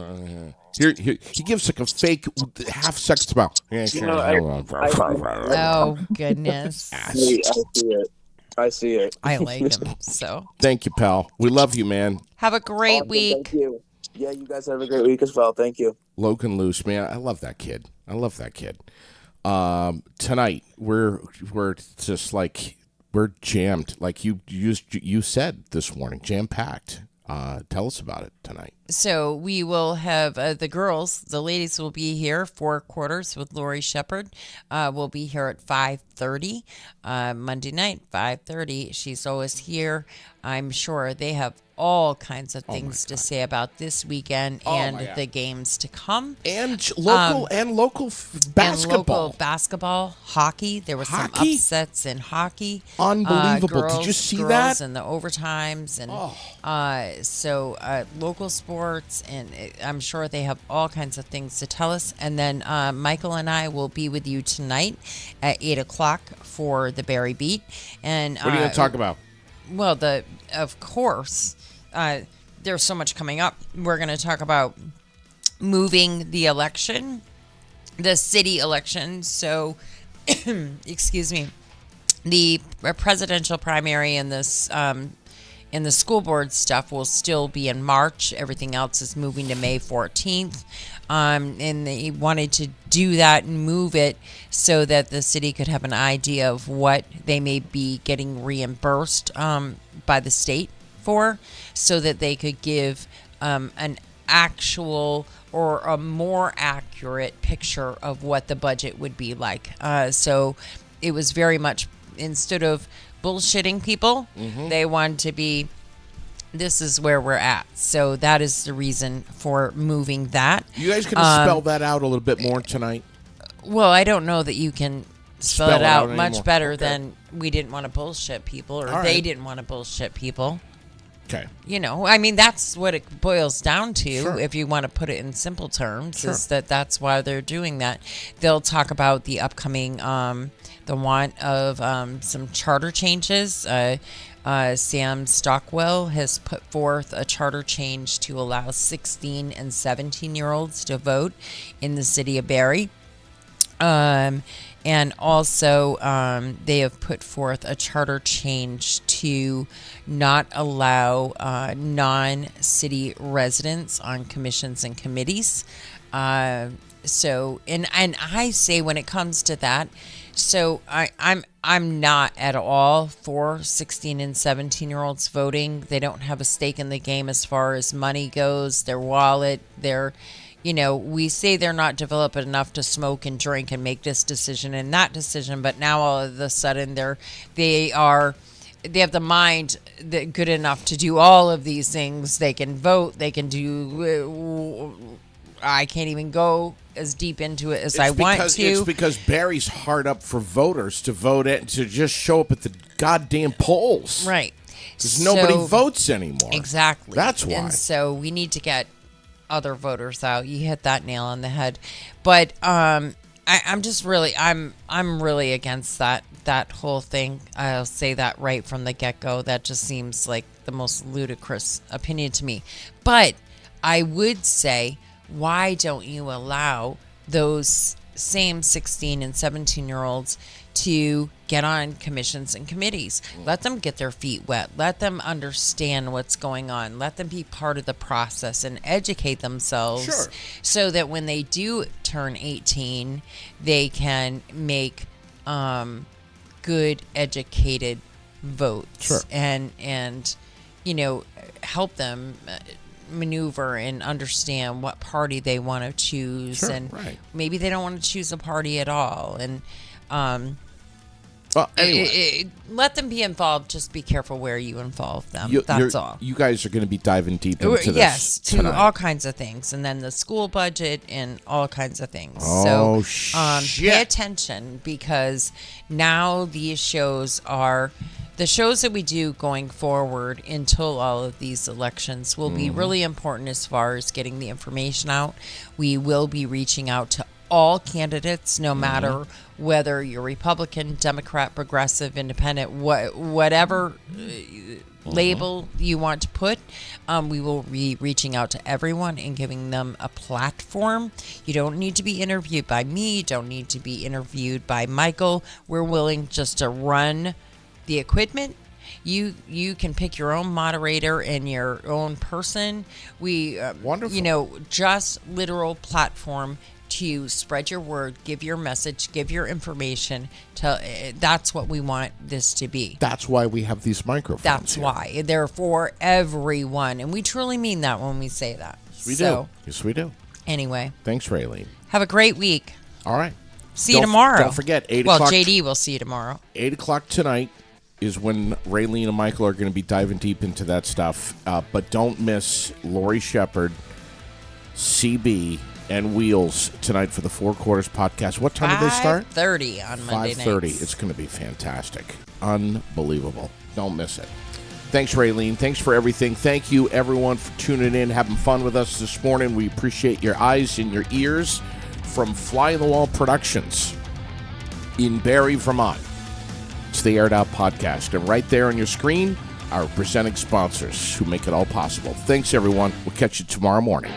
Here, he gives like a fake half-second smile. Oh, goodness. I see it. I like him, so. Thank you, pal. We love you, man. Have a great week. Thank you. Yeah, you guys have a great week as well. Thank you. Logan Luce, man. I love that kid. Tonight, we're just like, we're jammed. Like you said this morning, jam-packed. Tell us about it tonight. So we will have the ladies will be here 4 quarters with Lori Shepard. We'll be here at 5:30 Monday night, 5:30. She's always here. I'm sure they have all kinds of things to say about this weekend and the games to come. And local basketball, hockey. There were some upsets in hockey. Unbelievable. Did you see that? And the overtimes and local sports, and I'm sure they have all kinds of things to tell us. And then Michael and I will be with you tonight at 8 o'clock for the Barry Beat. And what are you going to talk about? Well, of course, there's so much coming up. We're going to talk about moving the election, the city election. So, excuse me, the presidential primary and this and the school board stuff will still be in March. Everything else is moving to May 14th. And they wanted to do that and move it so that the city could have an idea of what they may be getting reimbursed by the state for, so that they could give an actual or a more accurate picture of what the budget would be like. So it was very much, instead of bullshitting people. They want to be, this is where we're at. So that is the reason for moving that. You guys going to spell that out a little bit more tonight? Well, I don't know that you can spell it out much anymore. better Okay. than we didn't want to bullshit people, or All they right. didn't want to bullshit people. Okay. You know, I mean, that's what it boils down to. Sure. If you want to put it in simple terms, Sure. is that's why they're doing that. They'll talk about the upcoming, the want of some charter changes. Sam Stockwell has put forth a charter change to allow 16 and 17-year-olds to vote in the city of Barrie. And also, they have put forth a charter change to not allow non-city residents on commissions and committees. So, and I say when it comes to that, so I'm not at all for 16 and 17-year-olds voting. They don't have a stake in the game as far as money goes, their wallet, their. You know, we say they're not developed enough to smoke and drink and make this decision and that decision, but now all of a sudden they have the mind that good enough to do all of these things. They can vote. They can do. I can't even go as deep into it as I want to. It's because Barry's hard up for voters to vote at, to just show up at the goddamn polls. Right. Because nobody votes anymore. Exactly. That's why. And so we need to get other voters out. You hit that nail on the head. But I'm really against that whole thing. I'll say that right from the get-go. That just seems like the most ludicrous opinion to me. But I would say, why don't you allow those same 16 and 17-year-olds to get on commissions and committees? Let them get their feet wet. Let them understand what's going on. Let them be part of the process and educate themselves. Sure. So that when they do turn 18, they can make good, educated votes. Sure. And you know, help them maneuver and understand what party they want to choose. Sure, and right. maybe they don't want to choose a party at all. And Well, anyway. let them be involved. Just be careful where you involve them. That's That's all. You guys are going to be diving deep into this Yes, to tonight. all kinds of things, and then the school budget and all kinds of things. Oh, so, shit. pay attention, because now these shows are the shows that we do going forward until all of these elections will be really important as far as getting the information out. We will be reaching out to all candidates, no matter whether you're Republican, Democrat, Progressive, Independent, whatever label you want to put. We will be reaching out to everyone and giving them a platform. You don't need to be interviewed by me. You don't need to be interviewed by Michael. We're willing just to run the equipment. You can pick your own moderator and your own person. We Wonderful. You know, just literal platform to spread your word, give your message, give your information. That's what we want this to be. That's why we have these microphones. That's here. why they're for everyone, and we truly mean that when we say that. We do. Yes, we do. Anyway, Thanks, Raylene. have a great week. All right. See you tomorrow. Don't forget, 8 well, o'clock. JD will see you tomorrow. 8 o'clock tonight is when Raylene and Michael are going to be diving deep into that stuff. But don't miss Lori Shepard, CB, and Wheels tonight for the Four Quarters podcast. What time do they start? 5:30 on Monday nights. 5:30. It's going to be fantastic. Unbelievable. Don't miss it. Thanks, Raylene. Thanks for everything. Thank you, everyone, for tuning in, having fun with us this morning. We appreciate your eyes and your ears from Fly the Wall Productions in Barrie, Vermont. It's the Aired Out Podcast. And right there on your screen, our presenting sponsors who make it all possible. Thanks, everyone. We'll catch you tomorrow morning.